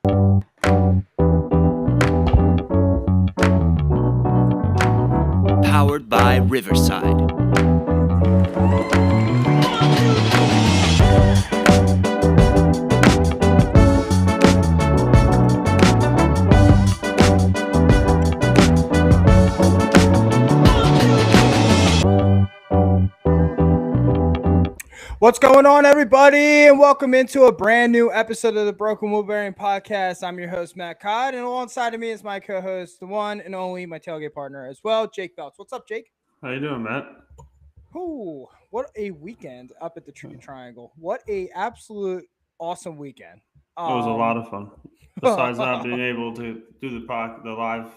Powered by Riverside. What's going on, everybody, and welcome into a brand new episode of the Broken Wheel Bearing Podcast. I'm your host, Matt Codd, and alongside of me is my co-host, the one and only, my tailgate partner as well, Jake Belts. What's up, Jake? How you doing, Matt? Ooh, what a weekend up at the Chicken Triangle. What a absolute awesome weekend. It was a lot of fun. Besides not being able to do the live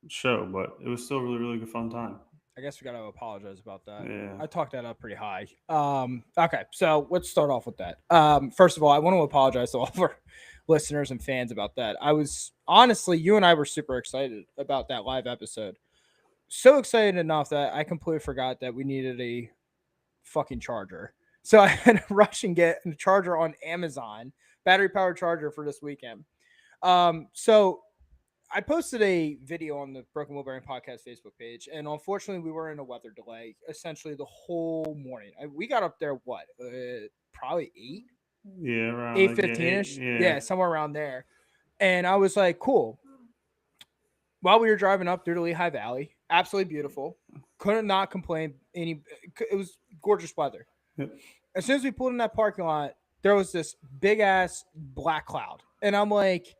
show, but it was still really, really good fun time. I guess we got to apologize about that. Yeah. I talked that up pretty high. Okay, so let's start off with that. First of all, I want to apologize to all of our listeners and fans about that. I was honestly, you and I were super excited about that live episode. So excited enough that I completely forgot that we needed a fucking charger. So I had to rush and get a charger on Amazon, battery powered charger for this weekend. So I posted a video on the Broken Wheel Bearing Podcast Facebook page, and unfortunately, we were in a weather delay essentially the whole morning. We got up there, probably 8? Yeah, around 8:15-ish? Yeah, somewhere around there. And I was like, cool. While we were driving up through the Lehigh Valley, absolutely beautiful. Couldn't not complain. It was gorgeous weather. Yep. As soon as we pulled in that parking lot, there was this big-ass black cloud. And I'm like,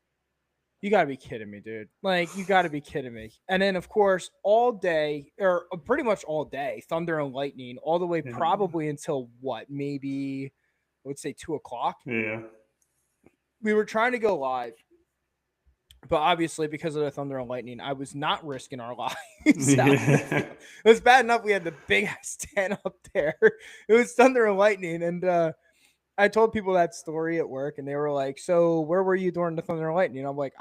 you got to be kidding me, dude. Like, you got to be kidding me. And then, of course, all day, or pretty much all day, thunder and lightning, all the way probably until maybe, I would say 2 o'clock. Yeah. We were trying to go live, but obviously, because of the thunder and lightning, I was not risking our lives. It was bad enough we had the big-ass tent up there. It was thunder and lightning, and I told people that story at work, and they were like, so where were you during the thunder and lightning? I'm like,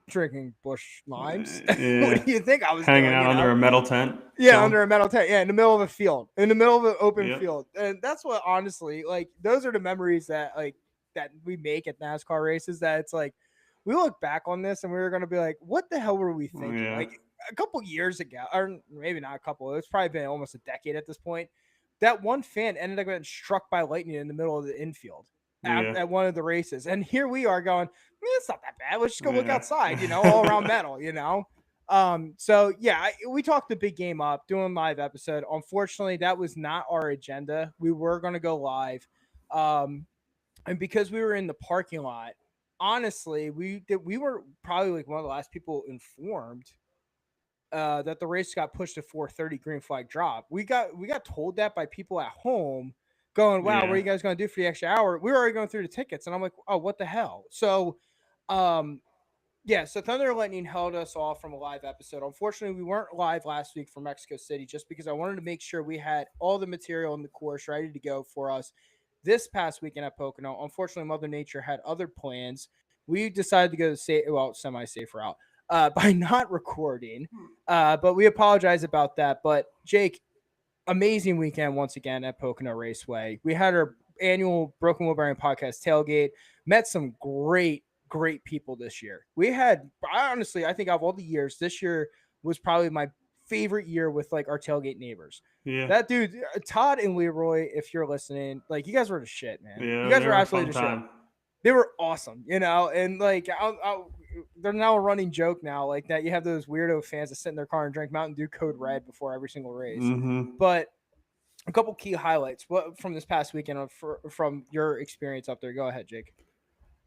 drinking Busch Limes. Yeah. What do you think I was hanging doing, out under a metal tent? Yeah, under a metal tent. Yeah, in the middle of a field, in the middle of an open Yep. field. And that's what, honestly, like, those are the memories that we make at NASCAR races, that it's like, we look back on this and we were going to be like, what the hell were we thinking? Yeah. Like, a couple years ago, or maybe not a couple, it's probably been almost a decade at this point, that one fan ended up getting struck by lightning in the middle of the infield at one of the races. And here we are going, it's not that bad. Let's just go look outside, all around metal, So, yeah, we talked the big game up, doing a live episode. Unfortunately, that was not our agenda. We were going to go live. And because we were in the parking lot, honestly, we were probably like one of the last people informed that the race got pushed to 4:30 green flag drop. We got told that by people at home going, wow, what are you guys going to do for the extra hour? We were already going through the tickets. And I'm like, oh, what the hell? So, so Thunder and Lightning held us off from a live episode. Unfortunately, we weren't live last week from Mexico City just because I wanted to make sure we had all the material in the course ready to go for us this past weekend at Pocono. Unfortunately, Mother Nature had other plans. We decided to go the semi-safe route by not recording. But we apologize about that. But Jake, amazing weekend once again at Pocono Raceway. We had our annual Broken Wheel Bearing Podcast tailgate, met some great people this year. We had, honestly, I think of all the years, this year was probably my favorite year with like our tailgate neighbors. Yeah. That dude, Todd and Leroy, if you're listening, like, you guys were the shit, man. Yeah, you guys were absolutely the shit. They were awesome, and like, they're now a running joke now, like that you have those weirdo fans that sit in their car and drink Mountain Dew Code Red before every single race. Mm-hmm. But a couple key highlights from this past weekend from your experience up there. Go ahead, Jake.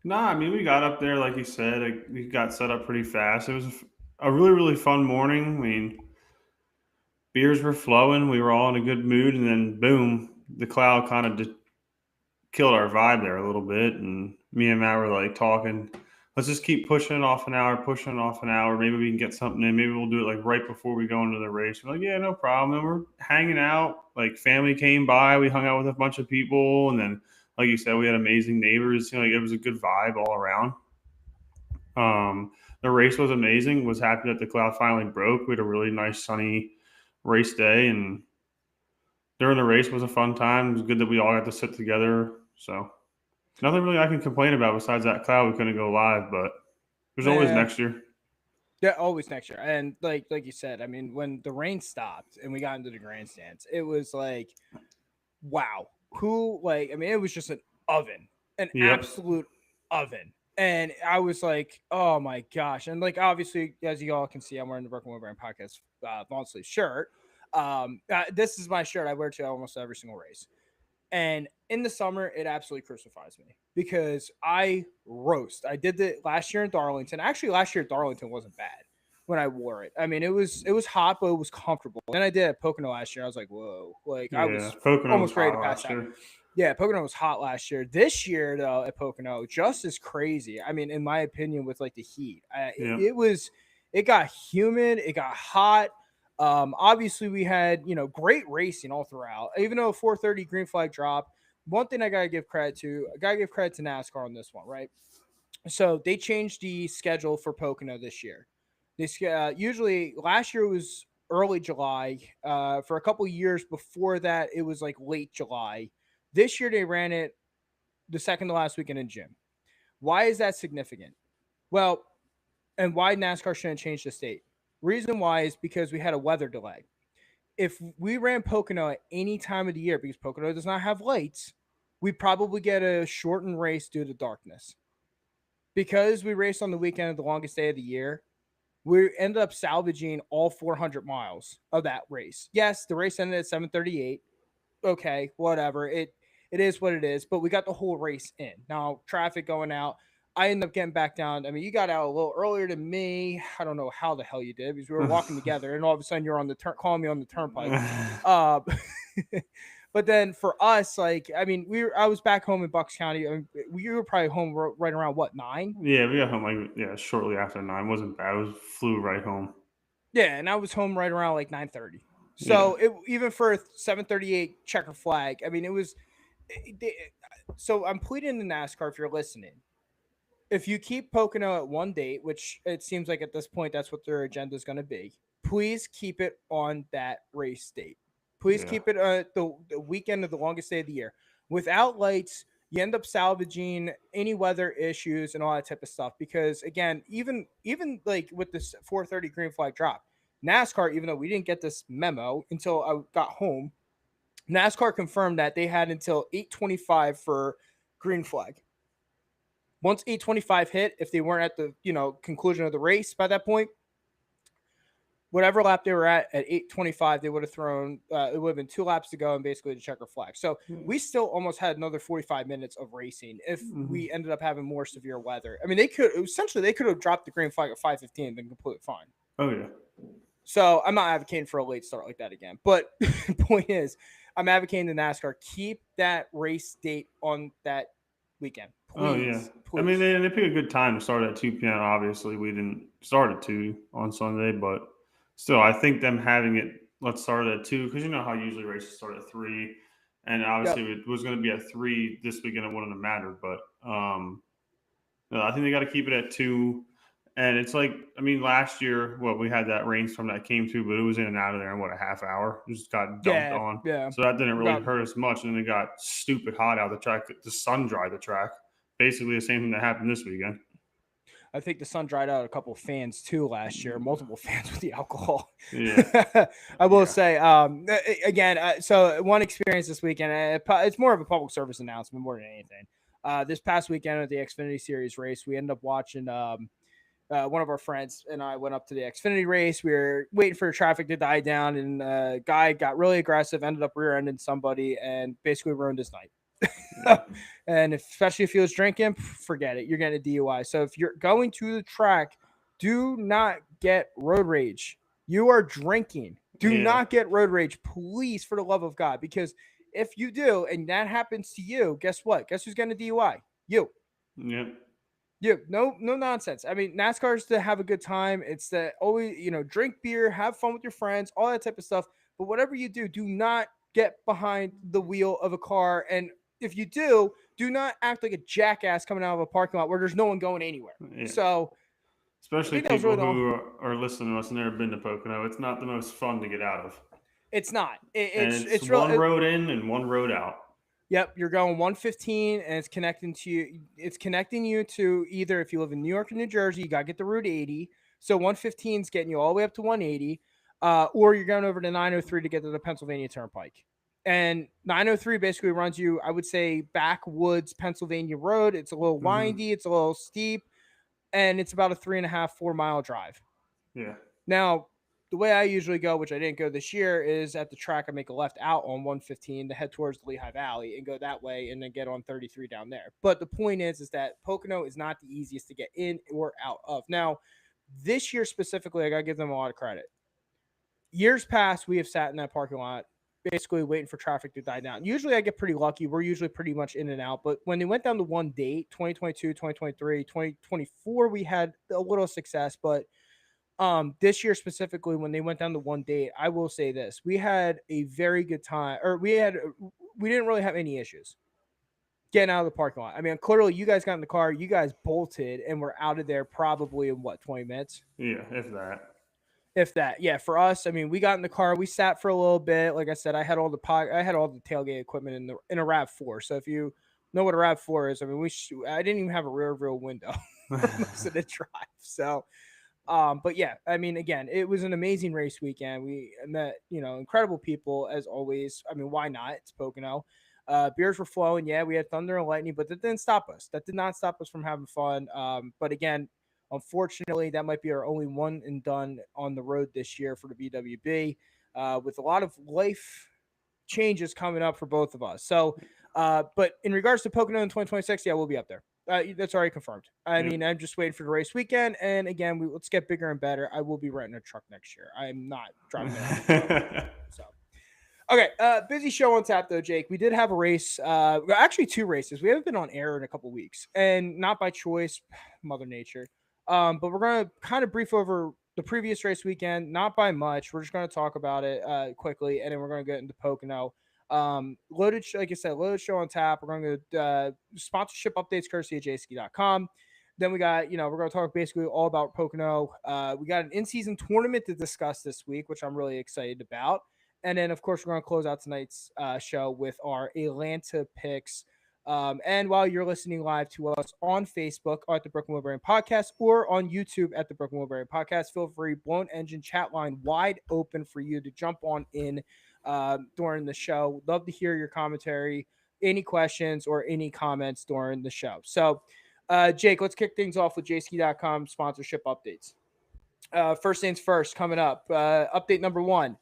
Nah, I mean, we got up there, like you said, we got set up pretty fast. It was a really, really fun morning. I mean, beers were flowing. We were all in a good mood. And then, boom, the cloud kind of just killed our vibe there a little bit. And me and Matt were like talking, let's just keep pushing it off an hour. Maybe we can get something in. Maybe we'll do it like right before we go into the race. We're like, yeah, no problem. And we're hanging out. Like, family came by. We hung out with a bunch of people. And then, like you said, we had amazing neighbors. Like, it was a good vibe all around. The race was amazing. Was happy that the cloud finally broke. We had a really nice sunny race day, and during the race was a fun time. It was good that we all got to sit together. So Nothing really I can complain about besides that cloud we couldn't go live, but there's always Yeah. next year. Yeah, always next year. And like you said, I mean, when the rain stopped and we got into the grandstands, it was like, wow, who like? I mean, it was just an Yep. absolute oven. And I was like, oh my gosh. And like, obviously, as you all can see, I'm wearing the Brooklyn Woodburn Podcast long sleeve shirt. This is my shirt I wear to almost every single race. And in the summer, it absolutely crucifies me because I roast. I did it last year in Darlington. Actually, last year at Darlington wasn't bad when I wore it. I mean, it was hot, but it was comfortable. Then I did it at Pocono last year. I was like, whoa, like I Yeah. was Pocono was almost ready to hot pass last out. year. Yeah, Pocono was hot last year. This year, though, at Pocono, just as crazy. I mean, in my opinion, with like the heat, Yeah. it got humid, it got hot. Obviously, we had great racing all throughout. Even though 4:30 green flag drop, one thing I gotta give credit to NASCAR on this one, right? So they changed the schedule for Pocono this year. Usually last year was early July. For a couple years before that, it was like late July. This year they ran it the second to last weekend in June. Why is that significant? Well, and why NASCAR shouldn't change the state. Reason why is because we had a weather delay. If we ran Pocono at any time of the year, because Pocono does not have lights, we probably get a shortened race due to darkness. Because we raced on the weekend of the longest day of the year, we ended up salvaging all 400 miles of that race. Yes, the race ended at 7:38. Okay, whatever. It is what it is, but we got the whole race in. Now, traffic going out. I ended up getting back down. I mean, you got out a little earlier than me. I don't know how the hell you did because we were walking together, and all of a sudden you're on the calling me on the turnpike. Uh, but then for us, like, I mean, I was back home in Bucks County. I mean, we were probably home right around what 9. Yeah, we got home shortly after 9. It wasn't bad. It was flew right home. Yeah, and I was home right around like 9:30. Yeah. So even for a 7:38 checker flag, I mean, it was. So I'm pleading to NASCAR if you're listening. If you keep Pocono at one date, which it seems like at this point that's what their agenda is going to be, please keep it on that race date. Please Yeah. keep it the weekend of the longest day of the year. Without lights, you end up salvaging any weather issues and all that type of stuff. Because again, even like with this 4:30 green flag drop, NASCAR, even though we didn't get this memo until I got home, NASCAR confirmed that they had until 8:25 for green flag. Once 8:25 hit, if they weren't at the conclusion of the race by that point, whatever lap they were at 8:25, they would have thrown. It would have been 2 laps to go and basically the checker flag. So we still almost had another 45 minutes of racing if we ended up having more severe weather. I mean, they could have dropped the green flag at 5:15 and been completely fine. Oh yeah. So I'm not advocating for a late start like that again. But the point is, I'm advocating to NASCAR keep that race date on that weekend. Please, Oh yeah. please. I mean, they pick a good time to start at 2 p.m. Obviously, we didn't start at 2 on Sunday, but still, I think them having it, let's start at 2, because you know how usually races start at 3, and obviously it was going to be at 3 this weekend. It wouldn't have mattered, but no, I think they got to keep it at 2. And it's like, I mean, last year, we had that rainstorm that came through, but it was in and out of there in a half hour. It just got dumped on. Yeah. So that didn't really hurt us much. And then it got stupid hot out of the track. The sun dried the track. Basically the same thing that happened this weekend. I think the sun dried out a couple of fans too last year, multiple fans with the alcohol. Yeah. I will say, again, so one experience this weekend, it's more of a public service announcement more than anything. This past weekend at the Xfinity Series race, we ended up watching one of our friends and I went up to the Xfinity race. We were waiting for traffic to die down, and a guy got really aggressive, ended up rear-ending somebody, and basically ruined his night. And especially if he was drinking, forget it. You're getting a DUI. So if you're going to the track, do not get road rage. You are drinking. Do not get road rage, please, for the love of God. Because if you do, and that happens to you, guess what? Guess who's getting a DUI? You. Yeah. Yeah, no nonsense. I mean, NASCAR is to have a good time. It's to always, drink beer, have fun with your friends, all that type of stuff. But whatever you do not get behind the wheel of a car. And if you do not act like a jackass coming out of a parking lot where there's no one going anywhere. Yeah. So, especially people who are listening to us and never been to Pocono, it's not the most fun to get out of. It's not. It's one road in and one road out. Yep, you're going 115, and it's connecting to you. It's connecting you to either if you live in New York or New Jersey, you got to get the Route 80. So 115 is getting you all the way up to 180, or you're going over to 903 to get to the Pennsylvania Turnpike. And 903 basically runs you, I would say, backwoods Pennsylvania road. It's a little windy, it's a little steep, and it's about a 3.5, 4 mile drive. Yeah. Now, the way I usually go, which I didn't go this year, is at the track I make a left out on 115 to head towards the Lehigh Valley and go that way and then get on 33 down there. But the point is that Pocono is not the easiest to get in or out of. Now, this year specifically, I got to give them a lot of credit. Years past, we have sat in that parking lot basically waiting for traffic to die down. Usually I get pretty lucky. We're usually pretty much in and out. But when they went down to one date, 2022, 2023, 2024, we had a little success. But this year specifically, when they went down to one date, I will say this: we had a very good time, or we didn't really have any issues getting out of the parking lot. I mean, clearly you guys got in the car, you guys bolted, and we're out of there probably in 20 minutes? Yeah, if that. If that. Yeah, for us, I mean, we got in the car, we sat for a little bit. Like I said, I had all the tailgate equipment in a RAV4. So if you know what a RAV4 is, I mean, I didn't even have a rear view window for most of the drive. So. But yeah, I mean, again, it was an amazing race weekend. We met, incredible people as always. I mean, why not? It's Pocono. Beers were flowing. Yeah, we had thunder and lightning, but that didn't stop us. That did not stop us from having fun. But again, unfortunately, that might be our only one and done on the road this year for the BWB, with a lot of life changes coming up for both of us. So, but in regards to Pocono in 2026, yeah, we'll be up there. That's already confirmed. I mean, I'm just waiting for the race weekend. And again, let's get bigger and better. I will be renting a truck next year. I'm not driving it. So, okay. Busy show on tap though, Jake. We did have a race. Actually 2 races. We haven't been on air in a couple weeks, and not by choice, Mother Nature. But we're going to kind of brief over the previous race weekend, not by much. We're just going to talk about it quickly, and then we're going to get into Pocono. Loaded, like I said, loaded show on tap. We're going to sponsorship updates courtesy of jski.com. Then we got, we're going to talk basically all about Pocono. We got an in-season tournament to discuss this week, which I'm really excited about. And then, of course, we're going to close out tonight's show with our Atlanta picks. And while you're listening live to us on Facebook at the Brooklyn Wheelbarrow Podcast or on YouTube at the Brooklyn Wheelbarrow Podcast, feel free, Blown Engine chat line wide open for you to jump on in during the show. Love to hear your commentary, any questions or any comments during the show. So, Jake, let's kick things off with jski.com sponsorship updates. First things first, coming up, update number 1.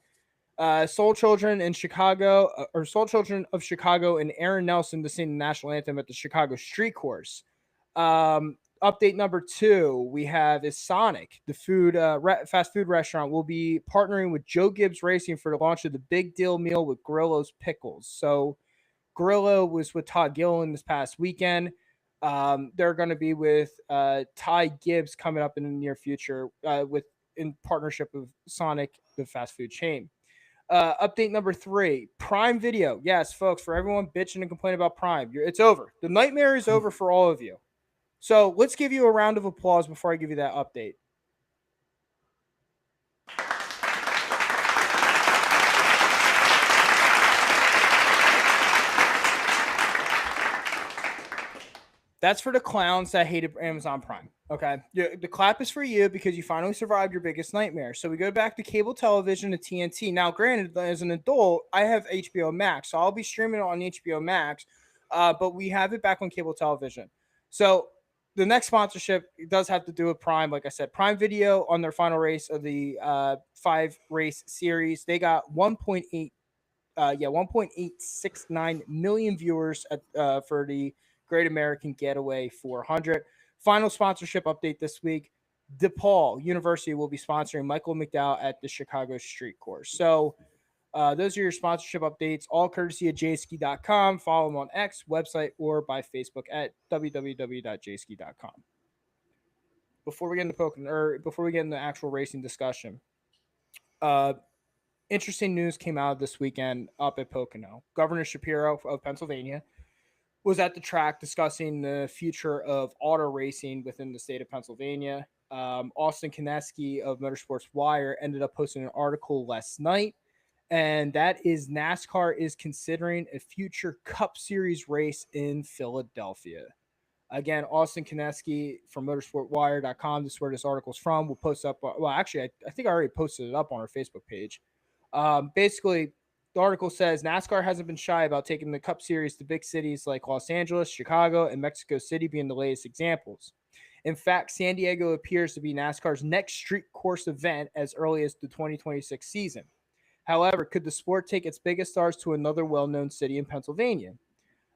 Soul Children in Chicago, or Soul Children of Chicago and Aaron Nelson to sing the national anthem at the Chicago Street Course. Update number 2 we have is Sonic, the fast food restaurant, will be partnering with Joe Gibbs Racing for the launch of the Big Deal Meal with Grillo's Pickles. So Grillo was with Todd Gilliland this past weekend. They're going to be with Ty Gibbs coming up in the near future in partnership with Sonic, the fast food chain. Update number 3, Prime Video. Yes, folks, for everyone bitching and complaining about Prime, it's over. The nightmare is over for all of you. So let's give you a round of applause before I give you that update. That's for the clowns that hated Amazon Prime. Okay. The clap is for you because you finally survived your biggest nightmare. So we go back to cable television to TNT. Now, granted, as an adult, I have HBO Max, so I'll be streaming it on HBO Max, but we have it back on cable television. So the next sponsorship does have to do with Prime. Like I said, Prime Video on their final race of the 5-race series, they got 1.869 million viewers for the Great American Getaway 400. Final sponsorship update this week. DePaul University will be sponsoring Michael McDowell at the Chicago Street Course. So those are your sponsorship updates, all courtesy of jski.com. Follow them on X, website, or by Facebook at www.jski.com. Before we get into the actual racing discussion, interesting news came out this weekend up at Pocono. Governor Shapiro of Pennsylvania was at the track discussing the future of auto racing within the state of Pennsylvania. Austin Kineski of Motorsports Wire ended up posting an article last night, and that is NASCAR is considering a future Cup Series race in Philadelphia. Again, Austin Kineski from motorsportwire.com. This is where this article is from. We'll post up. Well, actually, I think I already posted it up on our Facebook page. Basically, the article says NASCAR hasn't been shy about taking the Cup Series to big cities like Los Angeles, Chicago, and Mexico City being the latest examples. In fact, San Diego appears to be NASCAR's next street course event as early as the 2026 season. However, could the sport take its biggest stars to another well-known city in Pennsylvania?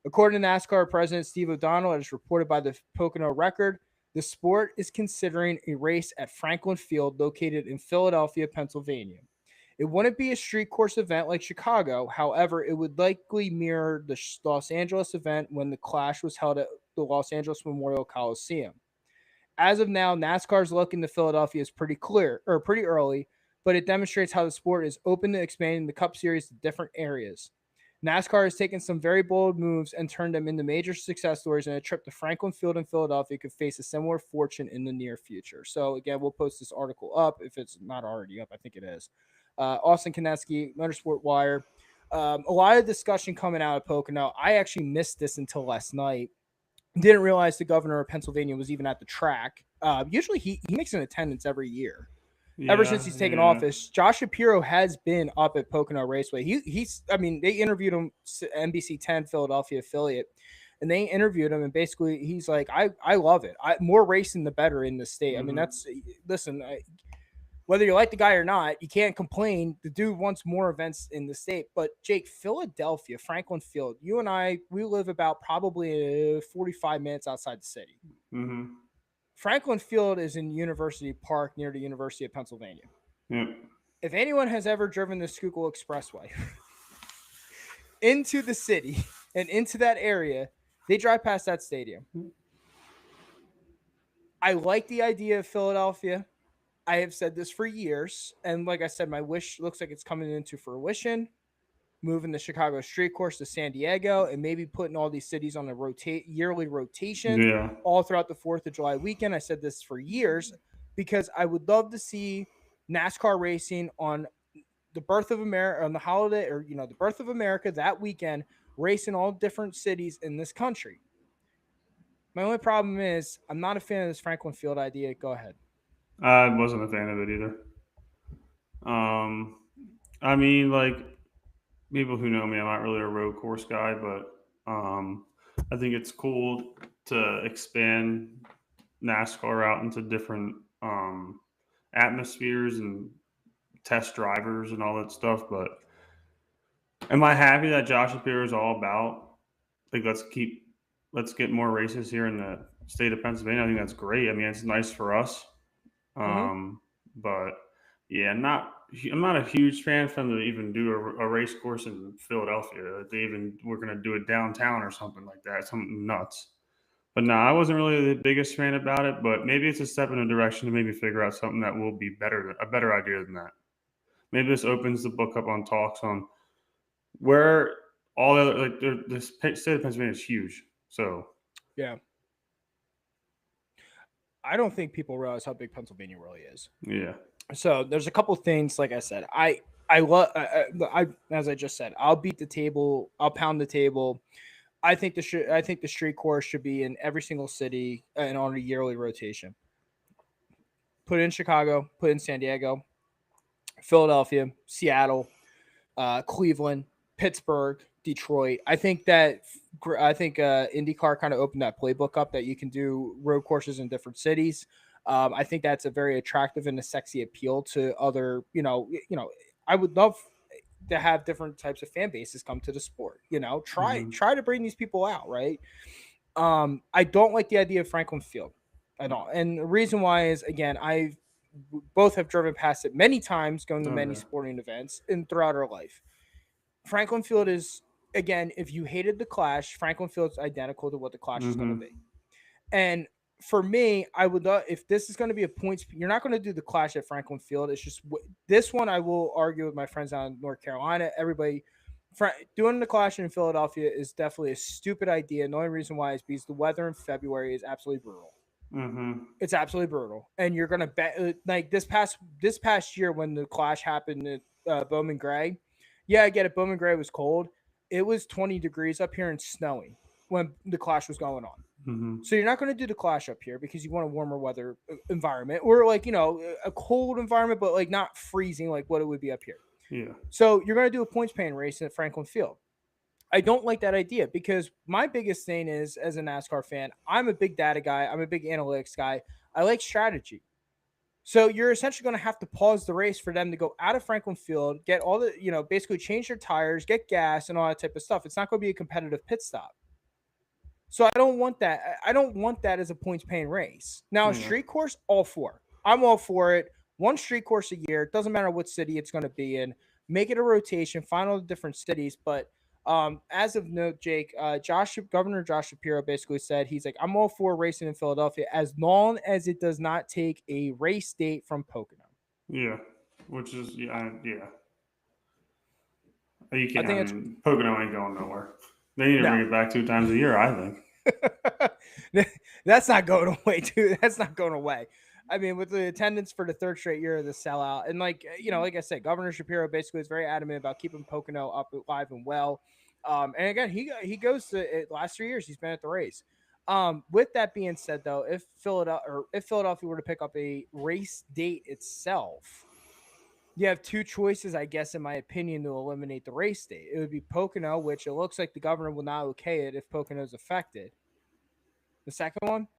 According to NASCAR President Steve O'Donnell, as reported by the Pocono Record, the sport is considering a race at Franklin Field located in Philadelphia, Pennsylvania. It wouldn't be a street course event like Chicago. However, it would likely mirror the Los Angeles event when the Clash was held at the Los Angeles Memorial Coliseum. As of now, NASCAR's look into Philadelphia is pretty clear or pretty early, but it demonstrates how the sport is open to expanding the Cup Series to different areas. NASCAR has taken some very bold moves and turned them into major success stories, and a trip to Franklin Field in Philadelphia could face a similar fortune in the near future. So, again, we'll post this article up if it's not already up. I think it is. Austin Kineski, Motorsport Wire. A lot of discussion coming out of Pocono. I actually missed this until last night. Didn't realize the governor of Pennsylvania was even at the track. Usually he makes an attendance every year. Ever since he's taken office, Josh Shapiro has been up at Pocono Raceway. They interviewed him, NBC 10 Philadelphia affiliate, and they interviewed him, and basically he's like, I love it. More racing, the better in the state. I mean, whether you like the guy or not, you can't complain. The dude wants more events in the state. But Jake, Philadelphia, Franklin Field, you and I, we live about probably 45 minutes outside the city. Mm-hmm. Franklin Field is in University Park near the University of Pennsylvania. Yep. If anyone has ever driven the Schuylkill Expressway into the city and into that area, they drive past that stadium. I like the idea of Philadelphia. I have said this for years. And like I said, my wish looks like it's coming into fruition. Moving the Chicago street course to San Diego and maybe putting all these cities on a yearly rotation all throughout the 4th of July weekend. I said this for years because I would love to see NASCAR racing on the birth of America, on the holiday, or, the birth of America that weekend, racing all different cities in this country. My only problem is I'm not a fan of this Franklin Field idea. Go ahead. I wasn't a fan of it either. I mean, like, people who know me, I'm not really a road course guy, but I think it's cool to expand NASCAR out into different atmospheres and test drivers and all that stuff. But am I happy that Josh Shapiro is all about, like, let's get more races here in the state of Pennsylvania? I think that's great. I mean, it's nice for us. But yeah, I'm not a huge fan for them to even do a race course in Philadelphia. We're going to do it downtown or something like that, something nuts. But no, I wasn't really the biggest fan about it. But maybe it's a step in a direction to maybe figure out something that will be a better idea than that. Maybe this opens the book up on talks on where all the other, like, the state of Pennsylvania is huge. So yeah. I don't think people realize how big Pennsylvania really is. Yeah. So there's a couple things, like I said, I love, as I just said, I'll beat the table. I'll pound the table. I think the street course should be in every single city and on a yearly rotation. Put it in Chicago, put it in San Diego, Philadelphia, Seattle, Cleveland, Pittsburgh, Detroit. I think IndyCar kind of opened that playbook up that you can do road courses in different cities. I think that's a very attractive and a sexy appeal to other, I would love to have different types of fan bases come to the sport, try to bring these people out. Right. I don't like the idea of Franklin Field at all. And the reason why is, again, both have driven past it many times, going to many sporting events and throughout our life. Franklin Field is, again, if you hated the Clash, Franklin Field's identical to what the Clash is going to be. And for me, I would love, if this is going to be a points, you're not going to do the Clash at Franklin Field. It's just this one. I will argue with my friends out in North Carolina. Everybody doing the Clash in Philadelphia is definitely a stupid idea. And the only reason why is because the weather in February is absolutely brutal. It's absolutely brutal, and you're going to bet like this past year when the Clash happened at Bowman Gray. Yeah, I get it. Bowman Gray was cold. It was 20 degrees up here and snowy when the Clash was going on. Mm-hmm. So you're not going to do the Clash up here because you want a warmer weather environment, or like, you know, a cold environment, but like not freezing like what it would be up here. Yeah. So you're going to do a points paying race at Franklin Field. I don't like that idea because my biggest thing is, as a NASCAR fan, I'm a big data guy. I'm a big analytics guy. I like strategy. So you're essentially going to have to pause the race for them to go out of Franklin Field, get all the, you know, basically change their tires, get gas and all that type of stuff. It's not going to be a competitive pit stop. So I don't want that. I don't want that as a points paying race. Now, a street course, all for. I'm all for it. One street course a year. It doesn't matter what city it's going to be in. Make it a rotation. Find all the different cities. But as of note, Jake, Governor Josh Shapiro basically said he's like, I'm all for racing in Philadelphia as long as it does not take a race date from Pocono. Yeah, which is yeah. You can't. I I think mean, Pocono ain't going nowhere. They need to bring it back 2 times a year, I think. That's not going away, dude. That's not going away. I mean, with the attendance for the third straight year of the sellout, and like, you know, like I said, Governor Shapiro basically is very adamant about keeping Pocono up live and well. And again, he goes to last 3 years he's been at the race. With that being said, though, if Philadelphia were to pick up a race date itself, you have 2 choices, I guess, in my opinion, to eliminate the race date. It would be Pocono, which it looks like the governor will not okay it if Pocono is affected. The second one,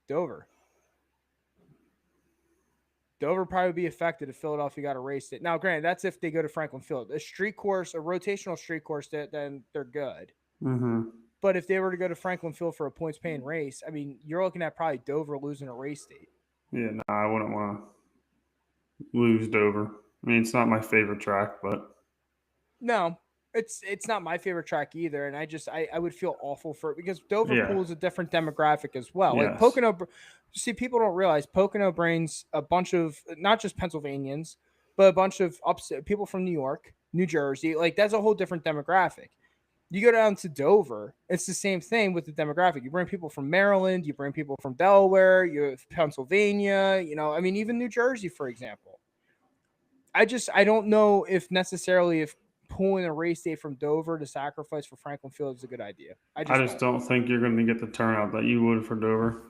Dover. Dover probably be affected if Philadelphia got a race date. Now, granted, that's if they go to Franklin Field. A street course, a rotational street course, then they're good. Mm-hmm. But if they were to go to Franklin Field for a points-paying race, I mean, you're looking at probably Dover losing a race date. Yeah, no, I wouldn't want to lose Dover. I mean, it's not my favorite track, but no, it's not my favorite track either, and I would feel awful for it because Dover pulls a different demographic as well. Like Pocono, see, people don't realize Pocono brings a bunch of not just Pennsylvanians, but a bunch of upstate people from New York, New Jersey. Like that's a whole different demographic. You go down to Dover, it's the same thing with the demographic. You bring people from Maryland, you bring people from Delaware, you have Pennsylvania, you know, I mean, even New Jersey, for example. I don't know if necessarily if pulling a race day from Dover to sacrifice for Franklin Field is a good idea. I just don't think you're going to get the turnout that you would for Dover.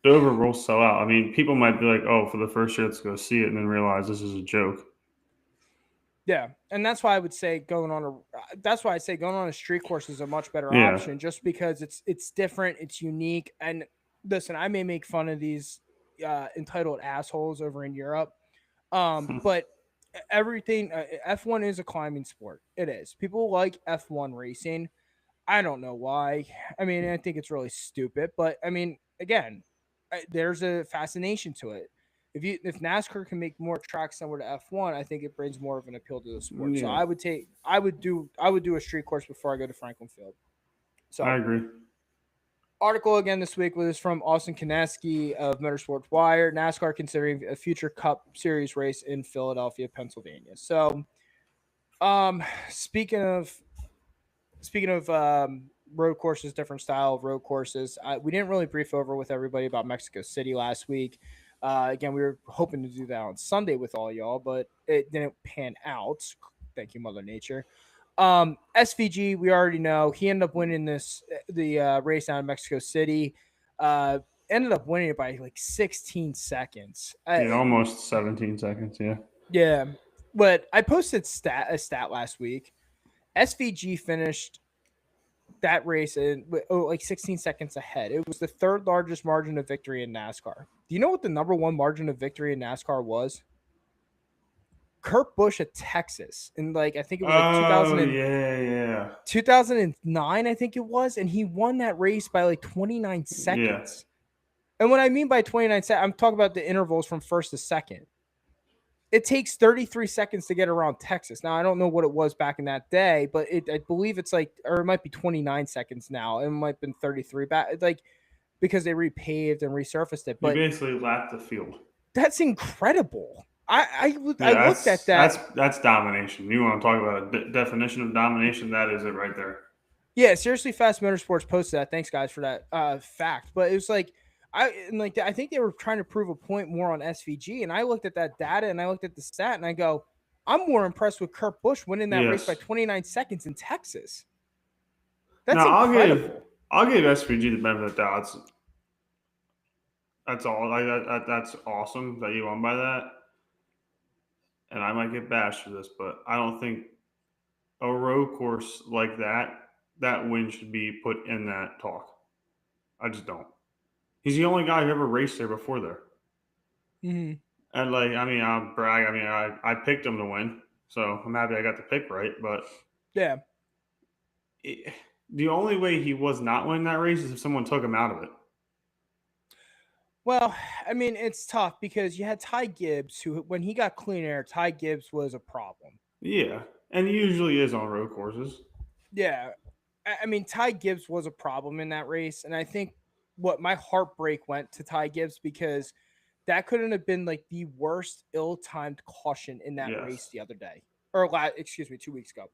Dover will sell out. I mean, people might be like, oh, for the first year, let's go see it, and then realize this is a joke. Yeah, and that's why I would say going on a street course is a much better option, just because it's different, it's unique. And listen, I may make fun of these entitled assholes over in Europe, but everything F1 is a climbing sport. It is. People like F1 racing. I don't know why. I mean, I think it's really stupid, but I mean, again, there's a fascination to it. If NASCAR can make more tracks similar to F1, I think it brings more of an appeal to the sport. Yeah. So I would do a street course before I go to Franklin Field. So I agree. Article again this week was from Austin Kineski of Motorsports Wire. NASCAR considering a future Cup Series race in Philadelphia, Pennsylvania. So, speaking of road courses, different style of road courses, we didn't really brief over with everybody about Mexico City last week. Again, we were hoping to do that on Sunday with all y'all, but it didn't pan out. Thank you, Mother Nature. SVG, we already know he ended up winning the race down in Mexico City. Ended up winning it by like 16 seconds. Almost 17 seconds. Yeah. Yeah, but I posted a stat last week. SVG finished that race in like 16 seconds ahead. It was the 3rd largest margin of victory in NASCAR. Do you know what the number 1 margin of victory in NASCAR was? Kurt Busch at Texas, and like I think it was like 2009, I think it was, and he won that race by like 29 seconds. Yeah. And what I mean by 29 seconds, I'm talking about the intervals from first to second. It takes 33 seconds to get around Texas. Now, I don't know what it was back in that day, but I believe it's like, or it might be 29 seconds now. It might have been 33 back, like because they repaved and resurfaced it. But you basically lapped the field. That's incredible. I looked at that. That's domination. You want to talk about a definition of domination? That is it right there. Yeah, seriously, Fast Motorsports posted that. Thanks, guys, for that fact. But it was like, I think they were trying to prove a point more on SVG, and I looked at that data and I looked at the stat and I go, I'm more impressed with Kurt Busch winning that race by Yes. 29 seconds in Texas. That's Now incredible. I'll give SVG the benefit of the doubt. That's all. That's awesome that you won by that. And I might get bashed for this, but I don't think a road course like that win should be put in that talk. I just don't. He's the only guy who ever raced there before there. Mm-hmm. And like, I mean, I'll brag. I mean, I picked him to win, so I'm happy I got the pick right. But Yeah. The only way he was not winning that race is if someone took him out of it. Well, I mean, it's tough because you had Ty Gibbs, who, when he got clean air, Ty Gibbs was a problem. Yeah, and he usually is on road courses. Yeah. I mean, Ty Gibbs was a problem in that race. And I think what my heartbreak went to Ty Gibbs because that couldn't have been like the worst ill-timed caution in that race the other day. Or, 2 weeks ago.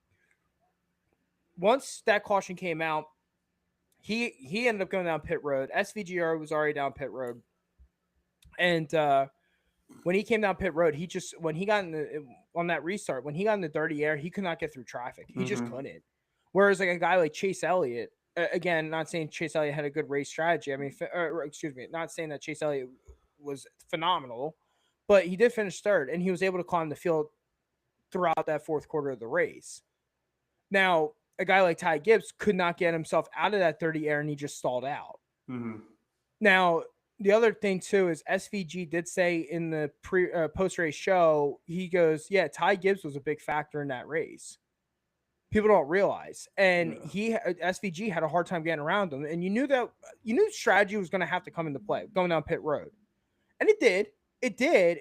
Once that caution came out, he ended up going down pit road. SVGR was already down pit road. And when he came down pit road, when he got on that restart, when he got in the dirty air, he could not get through traffic. He just couldn't. Whereas like a guy like Chase Elliott, again, not saying Chase Elliott had a good race strategy. I mean, not saying that Chase Elliott was phenomenal, but he did finish third, and he was able to climb the field throughout that fourth quarter of the race. Now, a guy like Ty Gibbs could not get himself out of that dirty air, and he just stalled out. Now, the other thing too is SVG did say in the post-race show, he goes, yeah, Ty Gibbs was a big factor in that race. People don't realize. And SVG had a hard time getting around him. And you knew strategy was going to have to come into play going down pit road. And it did.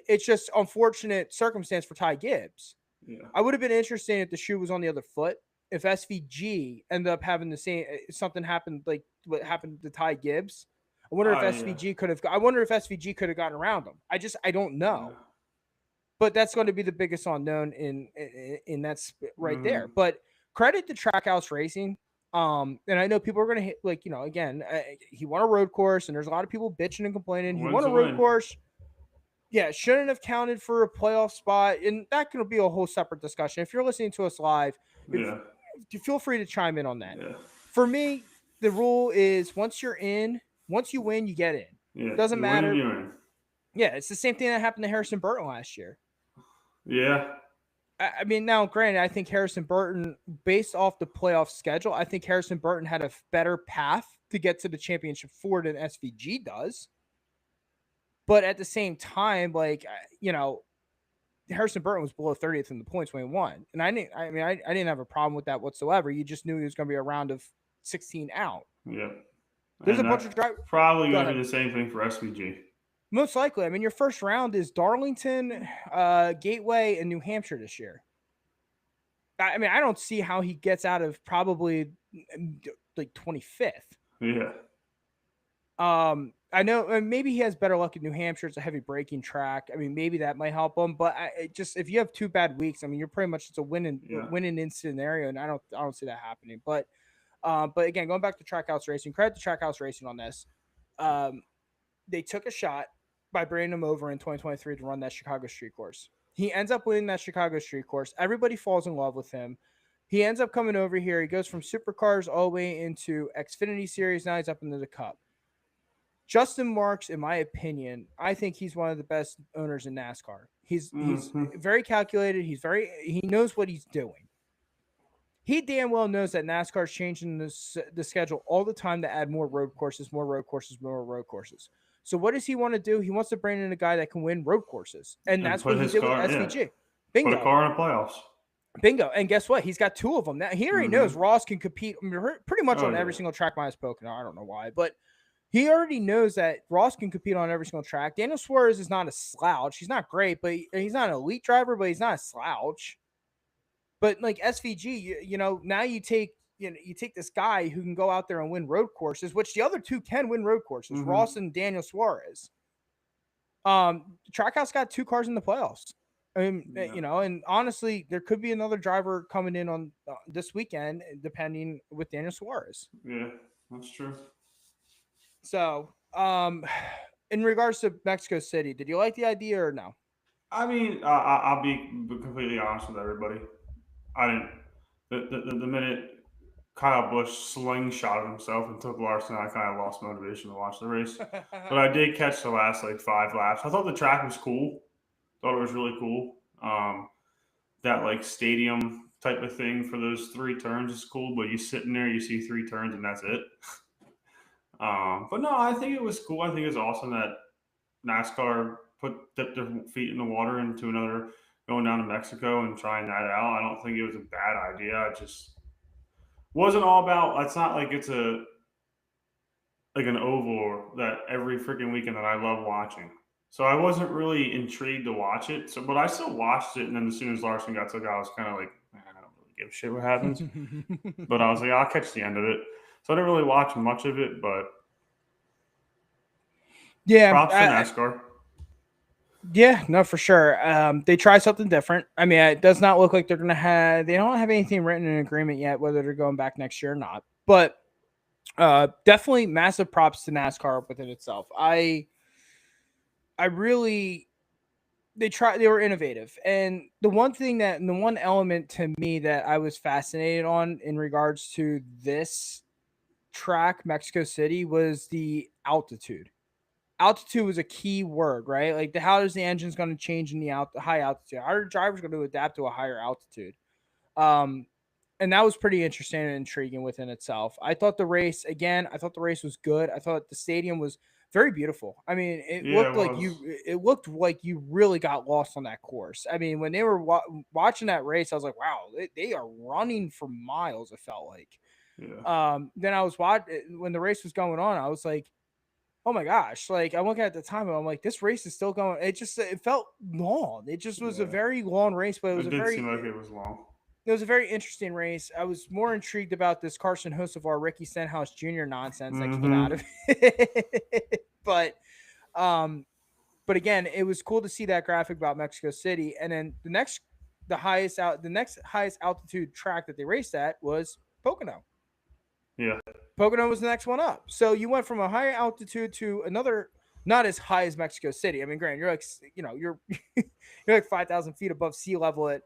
It's just unfortunate circumstance for Ty Gibbs. Yeah. I would have been interested if the shoe was on the other foot. If SVG ended up having the same, something happened like what happened to Ty Gibbs. I wonder if SVG could have gotten around him. I don't know. But that's going to be the biggest unknown in that's right there. But credit to Trackhouse Racing. And I know people are going to hit, like, again, he won a road course, and there's a lot of people bitching and complaining. He won a road course. Yeah, shouldn't have counted for a playoff spot. And that could be a whole separate discussion. If you're listening to us live, feel free to chime in on that. Yeah. For me, the rule is once you win, you get in. Yeah, it doesn't matter. Yeah, it's the same thing that happened to Harrison Burton last year. Yeah. I mean, now, granted, I think Harrison Burton, based off the playoff schedule, I think Harrison Burton had a better path to get to the championship four than SVG does. But at the same time, like, Harrison Burton was below 30th in the points when he won. And I didn't have a problem with that whatsoever. You just knew he was going to be a round of 16 out. Yeah. There's a bunch of drivers. Probably going to be the same thing for SVG. Most likely. I mean, your first round is Darlington, Gateway, and New Hampshire this year. I mean, I don't see how he gets out of probably like 25th. Yeah. I know maybe he has better luck in New Hampshire. It's a heavy braking track. I mean, maybe that might help him. But if you have 2 bad weeks, I mean, you're pretty much it's a winning in scenario, and I don't see that happening. But again, going back to Trackhouse Racing, credit to Trackhouse Racing on this. They took a shot by bringing him over in 2023 to run that Chicago street course. He ends up winning that Chicago street course. Everybody falls in love with him. He ends up coming over here. He goes from supercars all the way into Xfinity Series. Now he's up into the Cup. Justin Marks, in my opinion, I think he's one of the best owners in NASCAR. He's very calculated. He knows what he's doing. He damn well knows that NASCAR is changing the schedule all the time to add more road courses. So what does he want to do? He wants to bring in a guy that can win road courses. And that's what he did with SVG. Yeah. Bingo. Put a car in the playoffs. Bingo. And guess what? He's got 2 of them. Now, he already knows Ross can compete pretty much on every single track minus Pocono. I don't know why, but he already knows that Ross can compete on every single track. Daniel Suarez is not a slouch. He's not great, but he's not an elite driver, but he's not a slouch. But like SVG, now you take this guy who can go out there and win road courses, which the other 2 can win road courses, Ross and Daniel Suarez. Trackhouse got 2 cars in the playoffs. And honestly, there could be another driver coming in on this weekend, depending with Daniel Suarez. Yeah, that's true. So, in regards to Mexico City, did you like the idea or no? I mean, I'll be completely honest with everybody. I didn't. The minute Kyle Busch slingshotted himself and took Larson, I kind of lost motivation to watch the race. But I did catch the last like 5 laps. I thought the track was cool. Thought it was really cool. That like stadium type of thing for those 3 turns is cool. But you sit in there, you see 3 turns, and that's it. But no, I think it was cool. I think it's awesome that NASCAR dipped their feet in the water into another going down to Mexico and trying that out. I don't think it was a bad idea. It just wasn't all about. It's not like it's a like an oval that every freaking weekend that I love watching. So I wasn't really intrigued to watch it. So, but I still watched it. And then as soon as Larson got took out, I was kind of like, I don't really give a shit what happens. But I was like, I'll catch the end of it. So I didn't really watch much of it, but Yeah, props to NASCAR. yeah, no, for sure. They try something different. I mean, it does not look like they're gonna have. They don't have anything written in agreement yet, whether they're going back next year or not. But definitely massive props to NASCAR within itself. I really they were innovative, and the one element to me that I was fascinated on in regards to this track, Mexico City, was the altitude. Altitude was a key word, right? Like how is the engine's going to change in the high altitude? How are drivers going to adapt to a higher altitude? Um, and that was pretty interesting and intriguing within itself. I thought the race was good. I thought the stadium was very beautiful. I mean, Yeah, it it looked like you really got lost on that course. I mean, when they were watching that race, I was like, wow, they are running for miles. It felt like. Yeah. Then I was watching when the race was going on. I was like, oh my gosh, like I'm looking at the time and I'm like, this race is still going. It felt long. It just was a Yeah. very long race, but It did seem like it was long. it was a very interesting race. I was more intrigued about this Carson Hocevar, Ricky Stenhouse Jr. nonsense that came out of it. Um, but again, it was cool to see that graphic about Mexico City. And then the next highest altitude track that they raced at was Pocono. Yeah. Pocono was the next one up. So you went from a higher altitude to another, not as high as Mexico City. I mean, Grant, you're like, you're you're like 5,000 feet above sea level at,